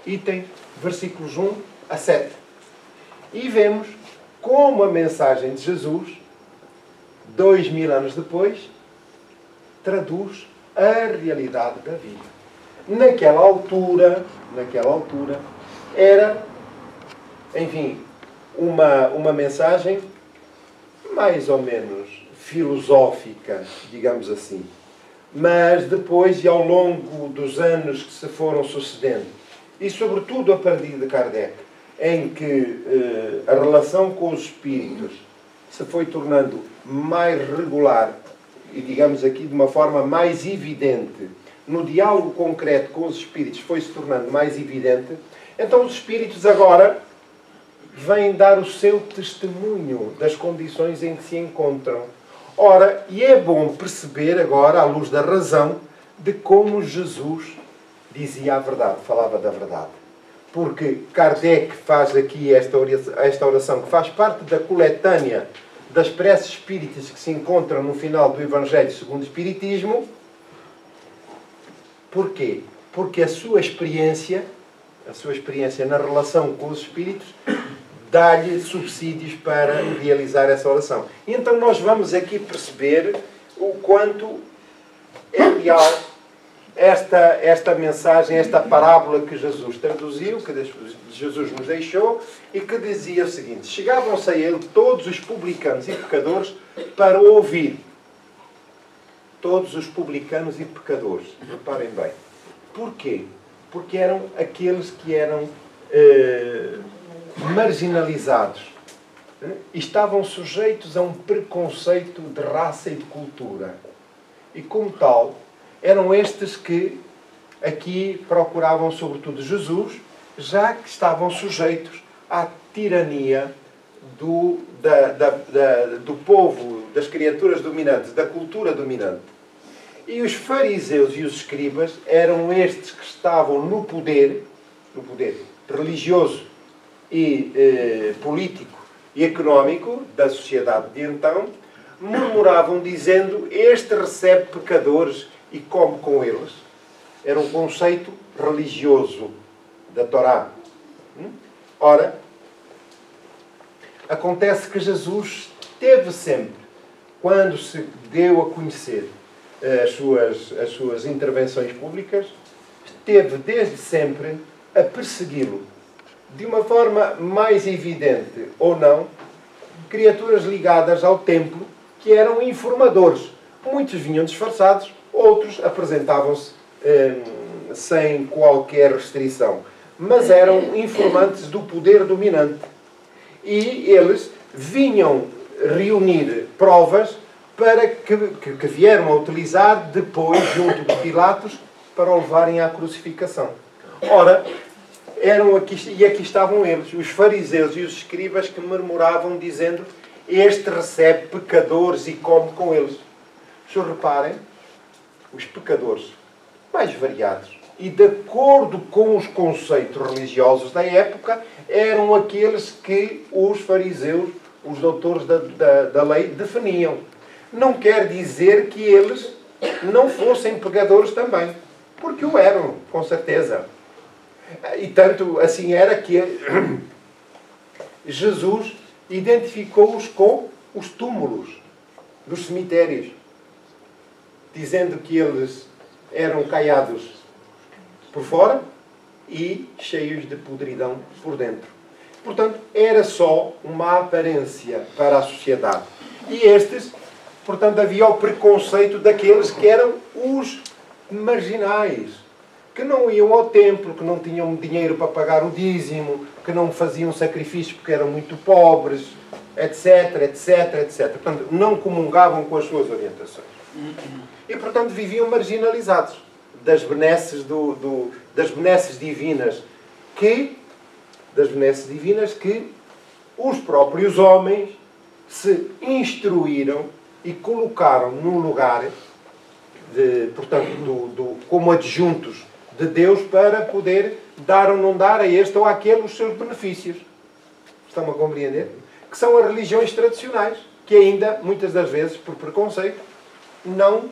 item, versículos 1 a 7. E vemos como a mensagem de Jesus, 2000 anos depois, traduz a realidade da vida. Naquela altura, era, enfim, uma mensagem mais ou menos filosófica, digamos assim. Mas depois, e ao longo dos anos que se foram sucedendo, e sobretudo a partir de Kardec, em que a relação com os espíritos se foi tornando mais regular e, digamos aqui, de uma forma mais evidente, no diálogo concreto com os espíritos foi se tornando mais evidente, então os espíritos agora vêm dar o seu testemunho das condições em que se encontram. Ora, e é bom perceber agora, à luz da razão, de como Jesus dizia a verdade, falava da verdade. Porque Kardec faz aqui esta oração, que faz parte da coletânea das preces espíritas que se encontram no final do Evangelho segundo o Espiritismo. Porquê? Porque a sua experiência na relação com os espíritos, dá-lhe subsídios para realizar essa oração. E então nós vamos aqui perceber o quanto é real esta mensagem, esta parábola que Jesus traduziu, que Jesus nos deixou, e que dizia o seguinte: chegavam-se a ele todos os publicanos e pecadores para ouvir. Todos os publicanos e pecadores. Reparem bem. Porquê? Porque eram aqueles que eram marginalizados e estavam sujeitos a um preconceito de raça e de cultura. E como tal, eram estes que aqui procuravam sobretudo Jesus, já que estavam sujeitos à tirania do povo, das criaturas dominantes, da cultura dominante. E os fariseus e os escribas eram estes que estavam no poder religioso e político e económico da sociedade de então, murmuravam dizendo: este recebe pecadores e come com eles. Era um conceito religioso da Torá. Ora, acontece que Jesus teve sempre, quando se deu a conhecer as suas intervenções públicas, esteve desde sempre a persegui-lo, de uma forma mais evidente ou não, criaturas ligadas ao templo que eram informadores. Muitos vinham disfarçados, outros apresentavam-se sem qualquer restrição. mas eram informantes do poder dominante. E eles vinham reunir provas para que vieram a utilizar depois, junto de Pilatos, para o levarem à crucificação. Ora, aqui estavam eles, os fariseus e os escribas, que murmuravam, dizendo: este recebe pecadores e come com eles. Se reparem, os pecadores mais variados e de acordo com os conceitos religiosos da época, eram aqueles que os fariseus, os doutores da lei, definiam. Não quer dizer que eles não fossem pecadores também, porque o eram, com certeza. E tanto assim era que Jesus identificou-os com os túmulos dos cemitérios, dizendo que eles eram caiados por fora e cheios de podridão por dentro. Portanto, era só uma aparência para a sociedade. E estes, portanto, havia o preconceito daqueles que eram os marginais, que não iam ao templo, que não tinham dinheiro para pagar o dízimo, que não faziam sacrifícios porque eram muito pobres, etc, etc, etc. Portanto, não comungavam com as suas orientações. E, portanto, viviam marginalizados das benesses, das benesses divinas que os próprios homens se instruíram e colocaram no lugar, portanto, como adjuntos de Deus, para poder dar ou não dar a este ou àquele os seus benefícios. Estão a compreender? Que são as religiões tradicionais, que ainda, muitas das vezes, por preconceito, não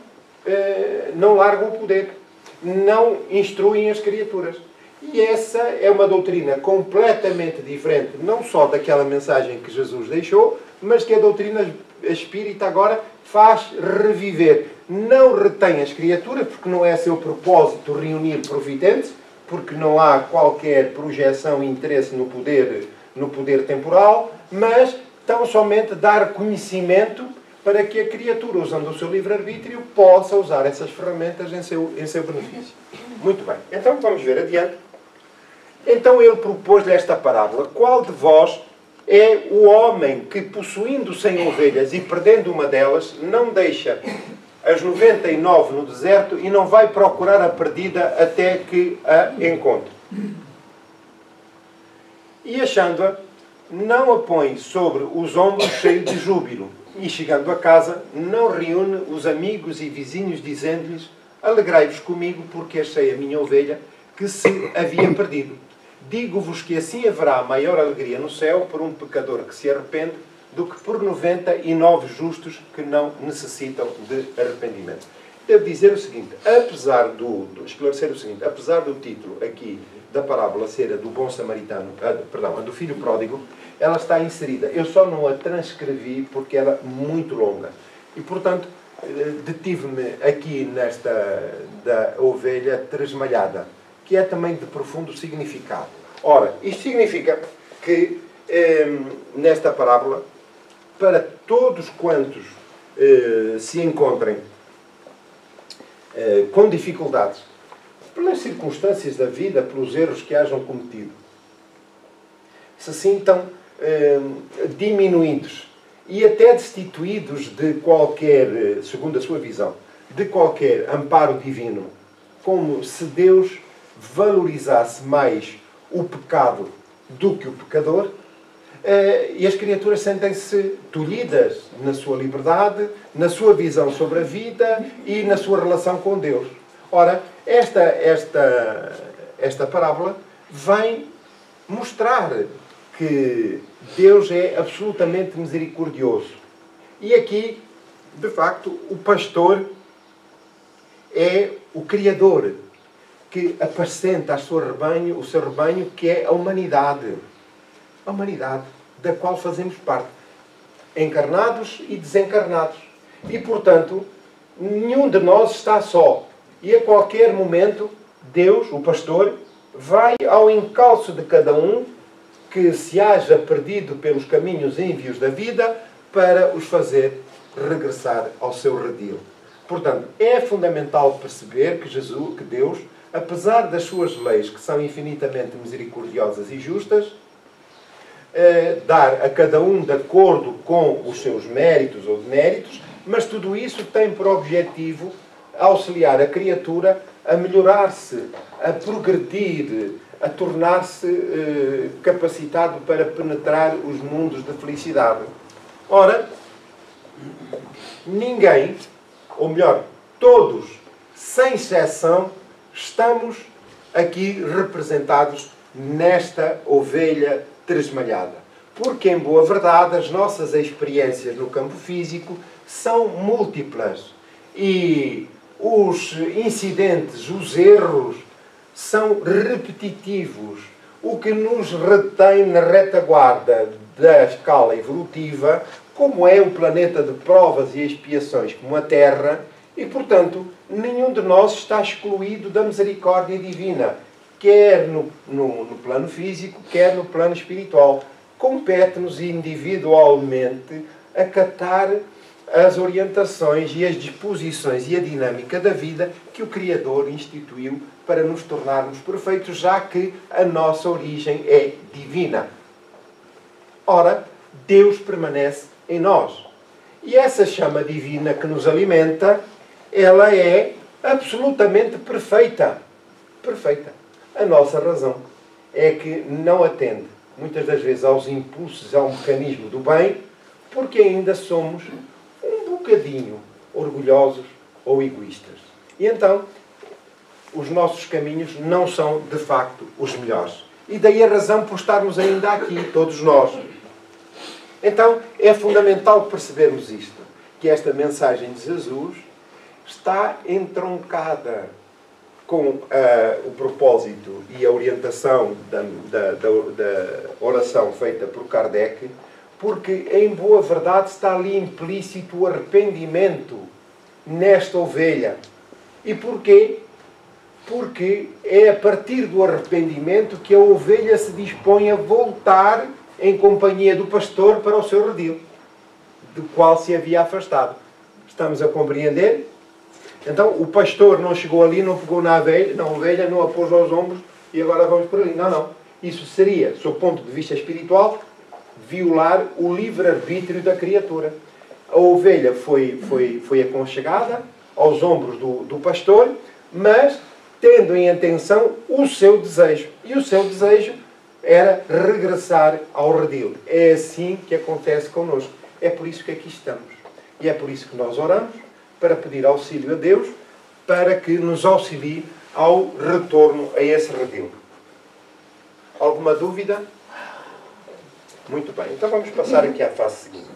largam o poder, não instruem as criaturas. E essa é uma doutrina completamente diferente, não só daquela mensagem que Jesus deixou, mas que a doutrina espírita agora faz reviver. Não retém as criaturas, porque não é seu propósito reunir providentes, porque não há qualquer projeção e interesse no poder temporal, mas tão somente dar conhecimento para que a criatura, usando o seu livre-arbítrio, possa usar essas ferramentas em seu benefício. Muito bem. Então vamos ver adiante. Então ele propôs-lhe esta parábola: qual de vós é o homem que, possuindo 100 ovelhas e perdendo uma delas, não deixa as 99 no deserto e não vai procurar a perdida até que a encontre? E achando-a, não a põe sobre os ombros cheio de júbilo, e chegando a casa, não reúne os amigos e vizinhos, dizendo-lhes: alegrai-vos comigo, porque achei a minha ovelha que se havia perdido. Digo-vos que assim haverá maior alegria no céu por um pecador que se arrepende do que por 99 justos que não necessitam de arrependimento. Devo dizer o seguinte, esclarecer o seguinte, apesar do título aqui da parábola ser a do bom samaritano, a do filho pródigo, ela está inserida. Eu só não a transcrevi porque era muito longa. E, portanto, detive-me aqui nesta da ovelha tresmalhada, que é também de profundo significado. Ora, isto significa que, nesta parábola, para todos quantos se encontrem com dificuldades, pelas circunstâncias da vida, pelos erros que hajam cometido, se sintam diminuídos e até destituídos de qualquer, segundo a sua visão, de qualquer amparo divino, como se Deus valorizasse mais o pecado do que o pecador, e as criaturas sentem-se tolhidas na sua liberdade, na sua visão sobre a vida e na sua relação com Deus. Ora, esta parábola vem mostrar que Deus é absolutamente misericordioso. E aqui, de facto, o pastor é o Criador, que apacenta o seu rebanho, que é a humanidade. A humanidade, da qual fazemos parte. Encarnados e desencarnados. E, portanto, nenhum de nós está só. E a qualquer momento, Deus, o pastor, vai ao encalço de cada um que se haja perdido pelos caminhos ínvios da vida, para os fazer regressar ao seu redil. Portanto, é fundamental perceber que Deus apesar das suas leis, que são infinitamente misericordiosas e justas, dar a cada um de acordo com os seus méritos ou deméritos, mas tudo isso tem por objetivo auxiliar a criatura a melhorar-se, a progredir, a tornar-se capacitado para penetrar os mundos de felicidade. Ora, ninguém, ou melhor, todos, sem exceção, estamos aqui representados nesta ovelha tresmalhada. Porque, em boa verdade, as nossas experiências no campo físico são múltiplas. E os incidentes, os erros, são repetitivos. O que nos retém na retaguarda da escala evolutiva, como é um planeta de provas e expiações como a Terra, e, portanto, nenhum de nós está excluído da misericórdia divina, quer no plano físico, quer no plano espiritual. Compete-nos individualmente acatar as orientações e as disposições e a dinâmica da vida que o Criador instituiu para nos tornarmos perfeitos, já que a nossa origem é divina. Ora, Deus permanece em nós. E essa chama divina que nos alimenta, ela é absolutamente perfeita. Perfeita. A nossa razão é que não atende, muitas das vezes, aos impulsos, ao mecanismo do bem, porque ainda somos um bocadinho orgulhosos ou egoístas. E então, os nossos caminhos não são, de facto, os melhores. E daí a razão por estarmos ainda aqui, todos nós. Então, é fundamental percebermos isto, que esta mensagem de Jesus está entroncada com o propósito e a orientação da oração feita por Kardec, porque, em boa verdade, está ali implícito o arrependimento nesta ovelha. E porquê? Porque é a partir do arrependimento que a ovelha se dispõe a voltar em companhia do pastor para o seu redil, do qual se havia afastado. Estamos a compreender? Então, o pastor não chegou ali, não pegou na ovelha, não a pôs aos ombros e agora vamos por ali. Não, não. Isso seria, sob o ponto de vista espiritual, violar o livre-arbítrio da criatura. A ovelha foi aconchegada aos ombros do pastor, mas tendo em atenção o seu desejo. E o seu desejo era regressar ao redil. É assim que acontece connosco. É por isso que aqui estamos. E é por isso que nós oramos, para pedir auxílio a Deus, para que nos auxilie ao retorno a esse redil. Alguma dúvida? Muito bem. Então vamos passar aqui à fase seguinte.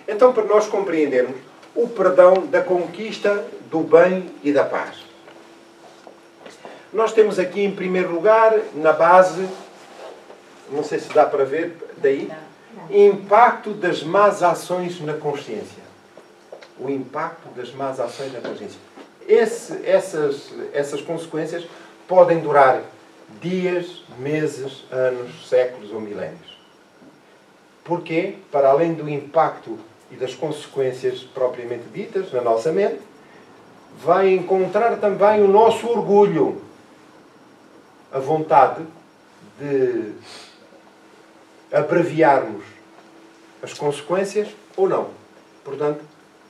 Então, para nós compreendermos o perdão da conquista do bem e da paz. Nós temos aqui, em primeiro lugar, na base, não sei se dá para ver daí, impacto das más ações na consciência. O impacto das más ações na consciência. Essas consequências podem durar dias, meses, anos, séculos ou milénios. Porquê? Para além do impacto e das consequências propriamente ditas na nossa mente, vai encontrar também o nosso orgulho, a vontade de abreviarmos as consequências ou não. Portanto,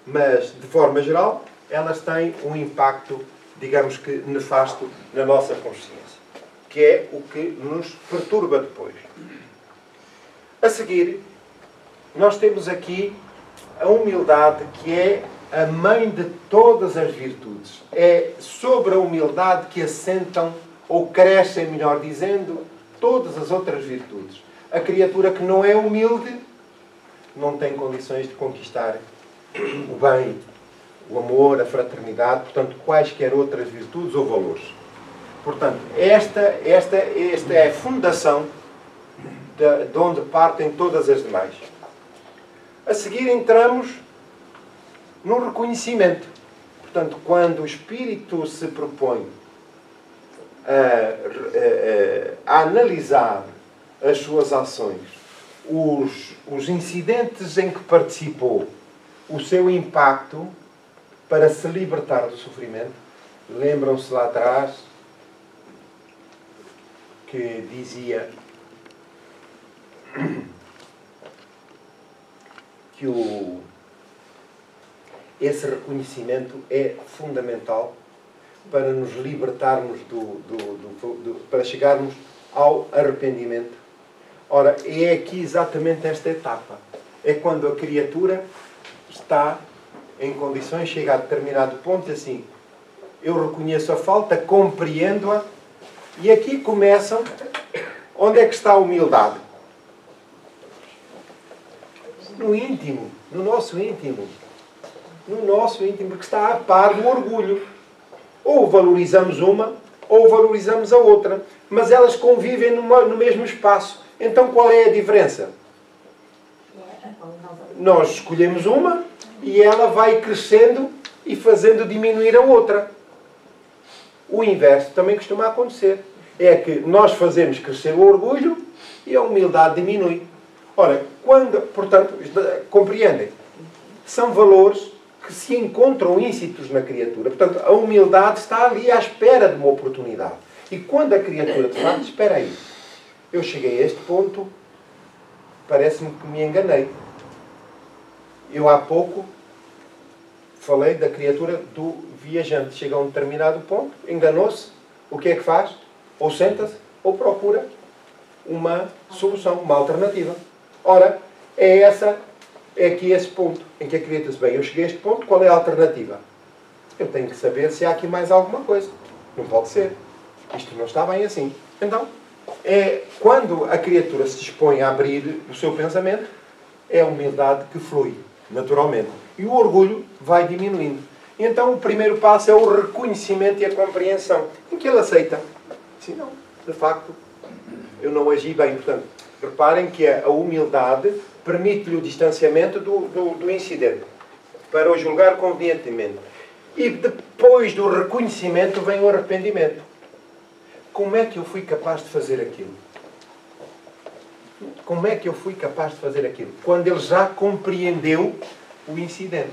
mas, de forma geral, elas têm um impacto, digamos que, nefasto na nossa consciência, que é o que nos perturba depois. A seguir, nós temos aqui a humildade, que é a mãe de todas as virtudes. É sobre a humildade que assentam, ou crescem, melhor dizendo, todas as outras virtudes. A criatura que não é humilde não tem condições de conquistar o bem, o amor, a fraternidade, portanto, quaisquer outras virtudes ou valores. Portanto, esta é a fundação de onde partem todas as demais. A seguir entramos no reconhecimento. Portanto, quando o espírito se propõe a analisar as suas ações, os incidentes em que participou, o seu impacto para se libertar do sofrimento. Lembram-se lá atrás que dizia que esse reconhecimento é fundamental para nos libertarmos para chegarmos ao arrependimento. Ora, é aqui exatamente esta etapa. É quando a criatura está em condições, chega a determinado ponto, assim, eu reconheço a falta, compreendo-a, e aqui começam, onde é que está a humildade? No íntimo, no nosso íntimo. No nosso íntimo, porque está a par do orgulho. Ou valorizamos uma, ou valorizamos a outra. Mas elas convivem no mesmo espaço. Então qual é a diferença? Nós escolhemos uma e ela vai crescendo e fazendo diminuir a outra. O inverso também costuma acontecer. É que nós fazemos crescer o orgulho e a humildade diminui. Ora, portanto, compreendem? São valores que se encontram íncitos na criatura. Portanto, a humildade está ali à espera de uma oportunidade. E quando a criatura, de facto, espera aí. Eu cheguei a este ponto, parece-me que me enganei. Eu há pouco falei da criatura do viajante. Chega a um determinado ponto, enganou-se. O que é que faz? Ou senta-se, ou procura uma solução, uma alternativa. Ora, é aqui esse ponto em que a criatura diz, bem, eu cheguei a este ponto, qual é a alternativa? Eu tenho que saber se há aqui mais alguma coisa. Não pode ser. Isto não está bem assim. Então, quando a criatura se dispõe a abrir o seu pensamento, é a humildade que flui, naturalmente. E o orgulho vai diminuindo. Então, o primeiro passo é o reconhecimento e a compreensão, em que ele aceita. Se não, de facto, eu não agi bem. Portanto, reparem que a humildade permite-lhe o distanciamento do incidente, para o julgar convenientemente. E depois do reconhecimento vem o arrependimento. Como é que eu fui capaz de fazer aquilo? Como é que eu fui capaz de fazer aquilo? Quando ele já compreendeu o incidente.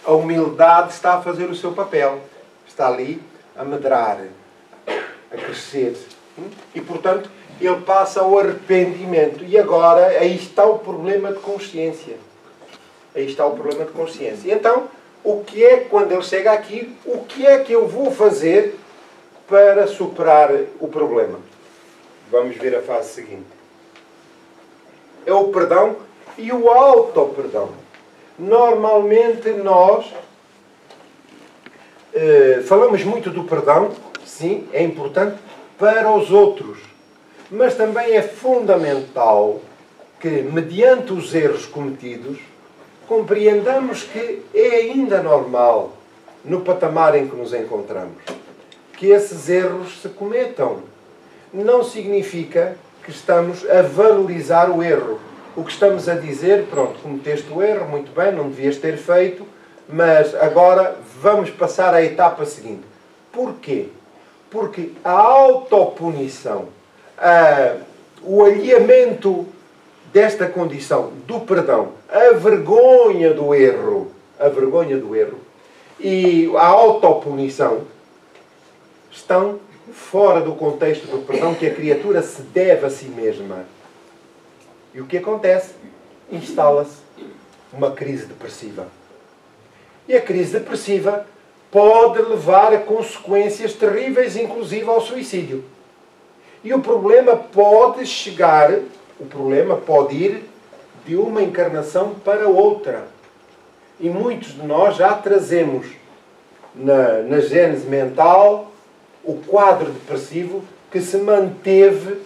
A humildade está a fazer o seu papel. Está ali a medrar, a crescer. E, portanto, ele passa ao arrependimento. E agora, aí está o problema de consciência. Aí está o problema de consciência. Então, quando ele chega aqui, o que é que eu vou fazer para superar o problema? Vamos ver a fase seguinte. É o perdão e o auto-perdão. Normalmente nós falamos muito do perdão, sim, é importante, para os outros. Mas também é fundamental que, mediante os erros cometidos, compreendamos que é ainda normal, no patamar em que nos encontramos, que esses erros se cometam. Não significa que estamos a valorizar o erro. O que estamos a dizer, pronto, cometeste o erro, muito bem, não devias ter feito, mas agora vamos passar à etapa seguinte. Porquê? Porque a autopunição, o alinhamento desta condição do perdão, a vergonha do erro e a autopunição estão fora do contexto do perdão que a criatura se deve a si mesma. E o que acontece? Instala-se uma crise depressiva. E a crise depressiva pode levar a consequências terríveis, inclusive ao suicídio. E o problema pode ir de uma encarnação para outra. E muitos de nós já trazemos na gênese mental o quadro depressivo que se manteve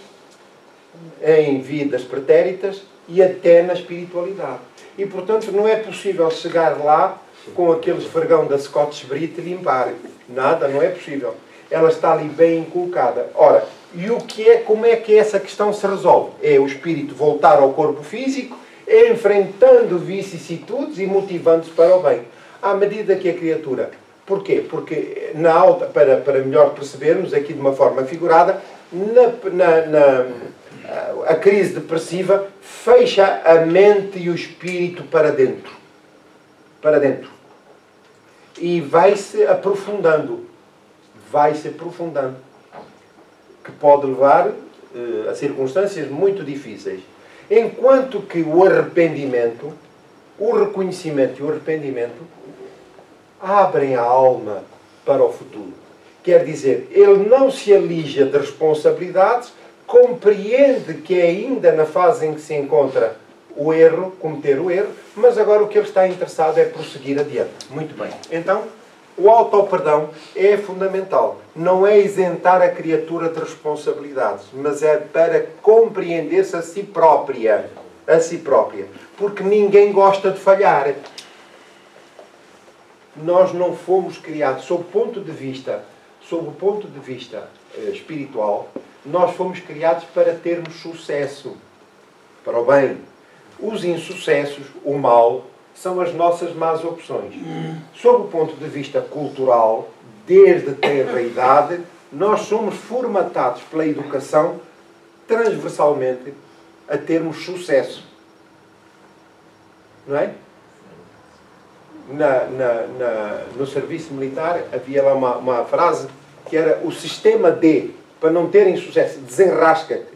em vidas pretéritas e até na espiritualidade. E, portanto, não é possível chegar lá com aquele esfregão da Scotch Brite e limpar. Nada, não é possível. Ela está ali bem colocada. Ora, como é que essa questão se resolve? É o espírito voltar ao corpo físico, enfrentando vicissitudes e motivando-se para o bem. À medida que a criatura... Porquê? Porque, para melhor percebermos, aqui de uma forma figurada, a crise depressiva fecha a mente e o espírito para dentro. Para dentro. E vai-se aprofundando. que pode levar a circunstâncias muito difíceis. Enquanto que o arrependimento, o reconhecimento e o arrependimento abrem a alma para o futuro. Quer dizer, ele não se alija de responsabilidades, compreende que é ainda na fase em que se encontra o erro, cometer o erro, mas agora o que ele está interessado é prosseguir adiante. Muito bem. Então, o auto-perdão é fundamental. Não é isentar a criatura de responsabilidades, mas é para compreender-se a si própria. A si própria. Porque ninguém gosta de falhar. Nós não fomos criados, sob o ponto de vista espiritual, nós fomos criados para termos sucesso, para o bem. Os insucessos, o mal, são as nossas más opções. Sob o ponto de vista cultural, desde tenra idade, nós somos formatados pela educação, transversalmente, a termos sucesso. Não é? No serviço militar havia lá uma frase que era o sistema D, para não terem sucesso, desenrasca-te.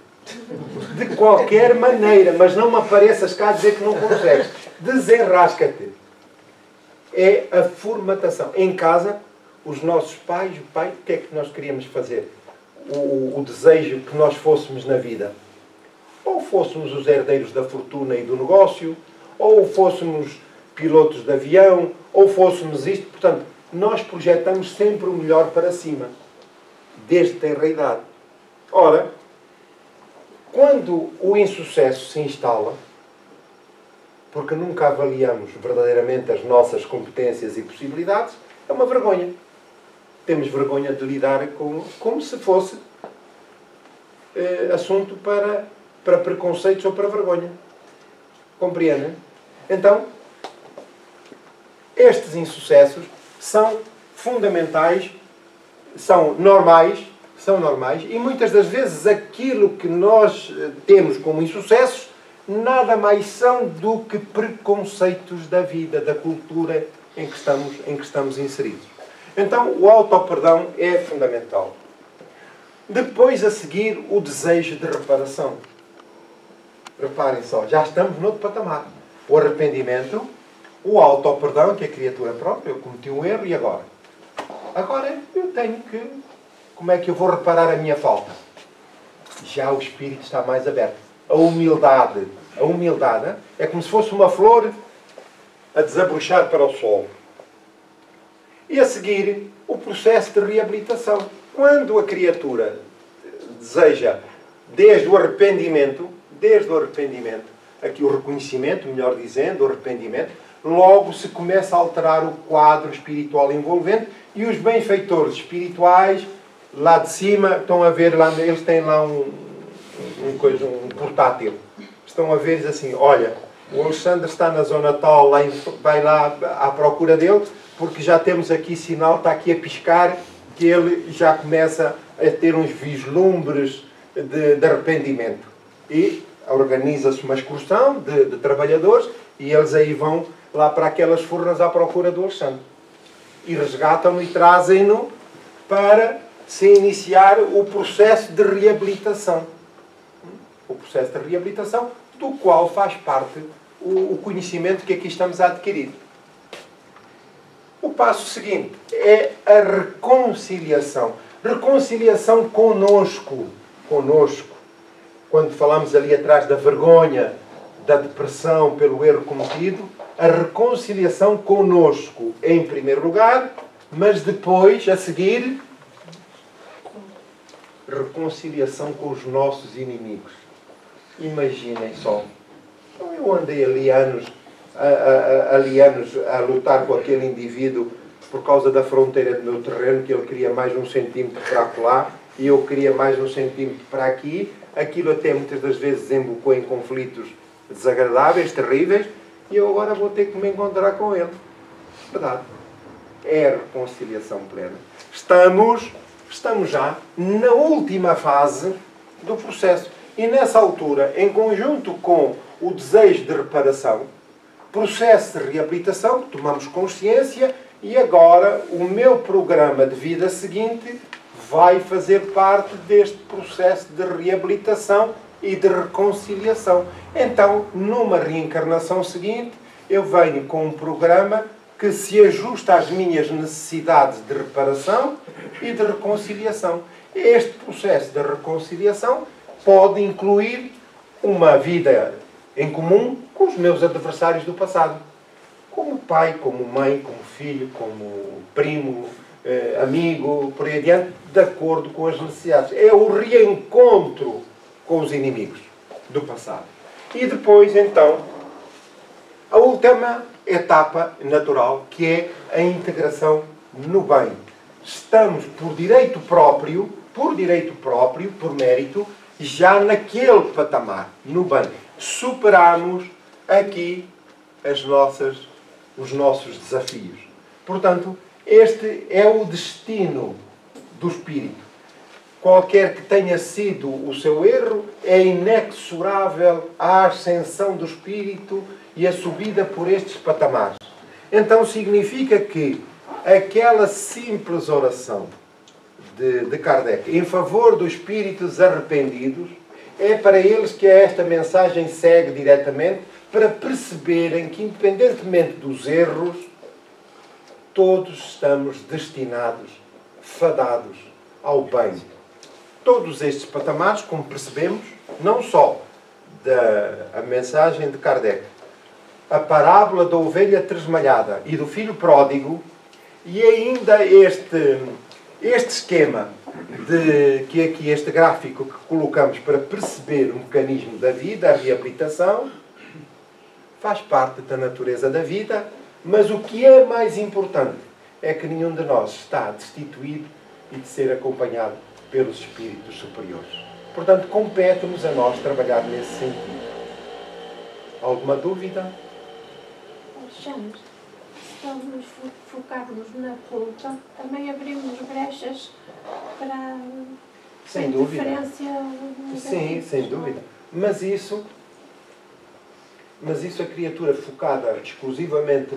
De qualquer maneira, mas não me apareças cá a dizer que não consegues. Desenrasca-te. É a formatação. Em casa, os nossos pais, o pai, o que é que nós queríamos fazer? O desejo que nós fôssemos na vida. Ou fôssemos os herdeiros da fortuna e do negócio, ou fôssemos pilotos de avião, ou fôssemos isto. Portanto, nós projetamos sempre o melhor para cima, desde tenra idade. Ora, quando o insucesso se instala, porque nunca avaliamos verdadeiramente as nossas competências e possibilidades, é uma vergonha. Temos vergonha de lidar com, como se fosse assunto para preconceitos ou para vergonha. Compreendem? Então, estes insucessos são fundamentais, são normais, e muitas das vezes aquilo que nós temos como insucessos nada mais são do que preconceitos da vida, da cultura em que estamos inseridos. Então, o auto-perdão é fundamental. Depois, a seguir, o desejo de reparação. Reparem só, já estamos noutro patamar. O arrependimento, o auto-perdão, que é a criatura própria, eu cometi um erro, e agora? Agora eu tenho que... Como é que eu vou reparar a minha falta? Já o espírito está mais aberto. A humildade é como se fosse uma flor a desabrochar para o sol. E a seguir, o processo de reabilitação. Quando a criatura deseja, desde o arrependimento, aqui o reconhecimento, melhor dizendo, o arrependimento, logo se começa a alterar o quadro espiritual envolvente e os benfeitores espirituais, lá de cima, estão a ver, lá, eles têm lá um portátil. Estão a ver, diz assim, olha, o Alexandre está na zona tal, vai lá à procura dele, porque já temos aqui sinal, está aqui a piscar, que ele já começa a ter uns vislumbres de arrependimento. E organiza-se uma excursão de trabalhadores e eles aí vão lá para aquelas furnas à procura do Alexandre. E resgatam-no e trazem-no para se iniciar o processo de reabilitação. O processo de reabilitação, do qual faz parte o conhecimento que aqui estamos a adquirir. O passo seguinte é a reconciliação. Reconciliação conosco. Quando falamos ali atrás da vergonha, da depressão pelo erro cometido, a reconciliação conosco em primeiro lugar, mas depois, a seguir, reconciliação com os nossos inimigos. Imaginem só. Eu andei ali anos a lutar com aquele indivíduo por causa da fronteira do meu terreno, que ele queria mais um centímetro para acolá e eu queria mais um centímetro para aqui. Aquilo até muitas das vezes desembocou em conflitos desagradáveis, terríveis, e eu agora vou ter que me encontrar com ele. Verdade. É a reconciliação plena. Estamos já na última fase do processo. E nessa altura, em conjunto com o desejo de reparação, processo de reabilitação, tomamos consciência e agora o meu programa de vida seguinte vai fazer parte deste processo de reabilitação e de reconciliação. Então, numa reencarnação seguinte, eu venho com um programa que se ajusta às minhas necessidades de reparação e de reconciliação. Este processo de reconciliação pode incluir uma vida em comum com os meus adversários do passado. Como pai, como mãe, como filho, como primo, amigo, por aí adiante, de acordo com as necessidades. É o reencontro com os inimigos do passado. E depois, então, a última etapa natural, que é a integração no bem. Estamos por direito próprio, por mérito, já naquele patamar, no bem. Superamos aqui os nossos desafios. Portanto, este é o destino do espírito. Qualquer que tenha sido o seu erro, é inexorável a ascensão do espírito e a subida por estes patamares. Então significa que aquela simples oração de Kardec em favor dos espíritos arrependidos é para eles que esta mensagem segue diretamente, para perceberem que, independentemente dos erros, todos estamos destinados, fadados ao bem. Todos estes patamares, como percebemos, não só da mensagem de Kardec, a parábola da ovelha tresmalhada e do filho pródigo, e ainda este esquema, que aqui este gráfico que colocamos para perceber o mecanismo da vida, a reabilitação, faz parte da natureza da vida, mas o que é mais importante é que nenhum de nós está destituído e de ser acompanhado pelos espíritos superiores. Portanto, compete-nos a nós trabalhar nesse sentido. Alguma dúvida? Alexandre, se estamos focarmos na culpa, também abrimos brechas para sem dúvida. Diferença. Sim, sem dúvida. Mas isso a criatura focada exclusivamente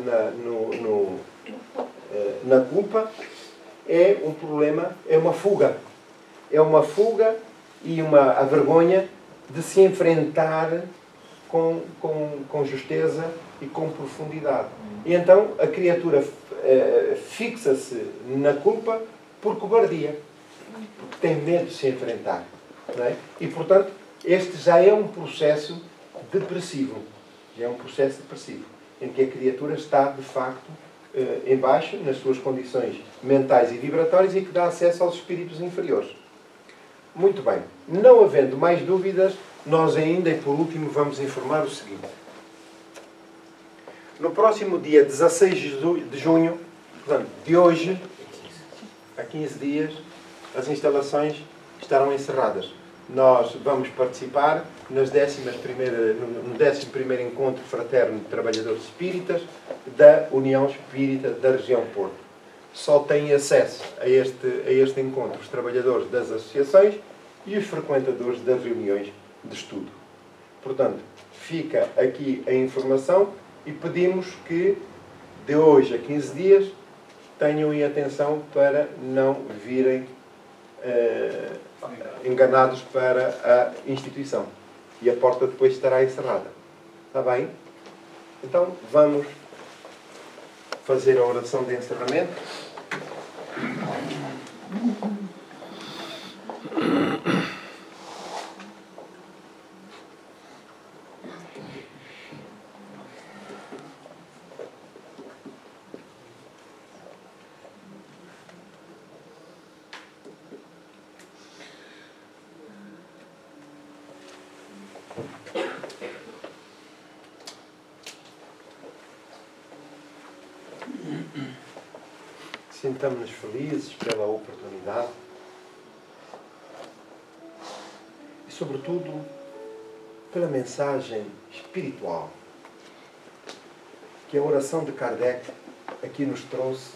na culpa é um problema, é uma fuga. É uma fuga e a vergonha de se enfrentar com justeza e com profundidade. E então a criatura fixa-se na culpa por cobardia, porque tem medo de se enfrentar. Não é? E, portanto, este já é um processo depressivo. Já é um processo depressivo, em que a criatura está, de facto, em baixo, nas suas condições mentais e vibratórias, e que dá acesso aos espíritos inferiores. Muito bem. Não havendo mais dúvidas, nós ainda, e por último, vamos informar o seguinte. No próximo dia 16 de junho, portanto, de hoje, há 15 dias, as instalações estarão encerradas. Nós vamos participar no 11º Encontro Fraterno de Trabalhadores Espíritas da União Espírita da Região Porto. Só têm acesso a este encontro os trabalhadores das associações e os frequentadores das reuniões de estudo. Portanto, fica aqui a informação e pedimos que, de hoje a 15 dias, tenham em atenção para não virem enganados para a instituição. E a porta depois estará encerrada. Está bem? Então, vamos fazer a oração de encerramento. Sintamos-nos felizes pela oportunidade e, sobretudo, pela mensagem espiritual que a oração de Kardec aqui nos trouxe,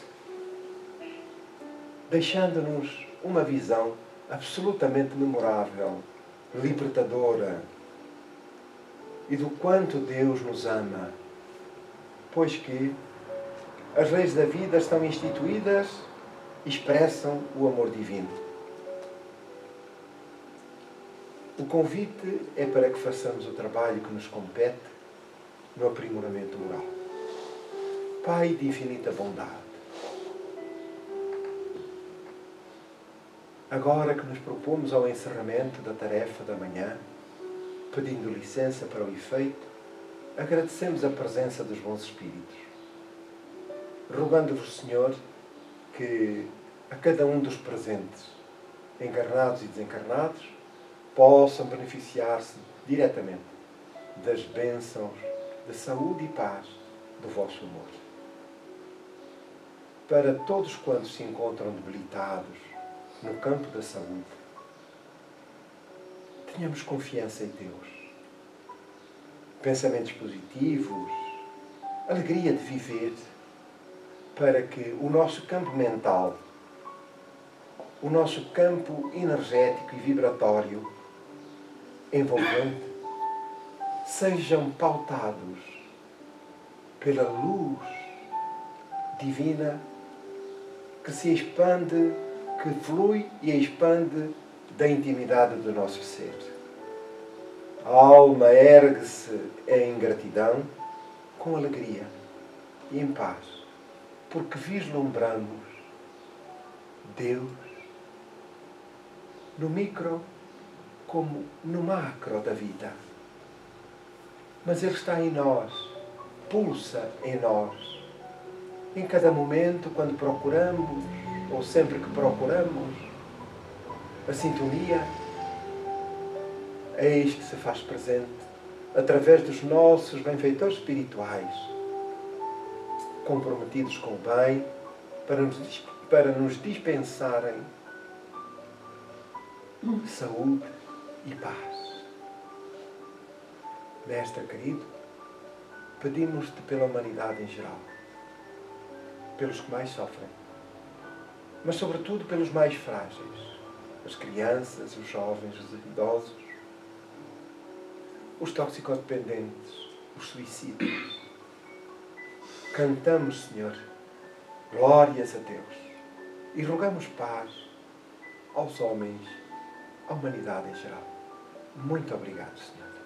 deixando-nos uma visão absolutamente memorável, libertadora, e do quanto Deus nos ama, pois que as leis da vida estão instituídas e expressam o amor divino. O convite é para que façamos o trabalho que nos compete no aprimoramento moral. Pai de infinita bondade, agora que nos propomos ao encerramento da tarefa da manhã, pedindo licença para o efeito, agradecemos a presença dos bons espíritos, rogando-vos, Senhor, que a cada um dos presentes, encarnados e desencarnados, possam beneficiar-se diretamente das bênçãos de saúde e paz do vosso amor. Para todos quantos se encontram debilitados no campo da saúde, tenhamos confiança em Deus, pensamentos positivos, alegria de viver, para que o nosso campo mental, o nosso campo energético e vibratório envolvente, sejam pautados pela luz divina que se expande, que flui e expande da intimidade do nosso ser. A alma ergue-se em gratidão, com alegria e em paz, porque vislumbramos Deus no micro como no macro da vida. Mas Ele está em nós, pulsa em nós. Em cada momento, quando procuramos, ou sempre que procuramos, a sintonia, eis que se faz presente através dos nossos benfeitores espirituais, comprometidos com o bem, para nos dispensarem saúde e paz. Mestre querido, pedimos-te pela humanidade em geral, pelos que mais sofrem, mas sobretudo pelos mais frágeis, as crianças, os jovens, os idosos, os toxicodependentes, os suicídios. Cantamos, Senhor, glórias a Deus e rogamos paz aos homens, à humanidade em geral. Muito obrigado, Senhor.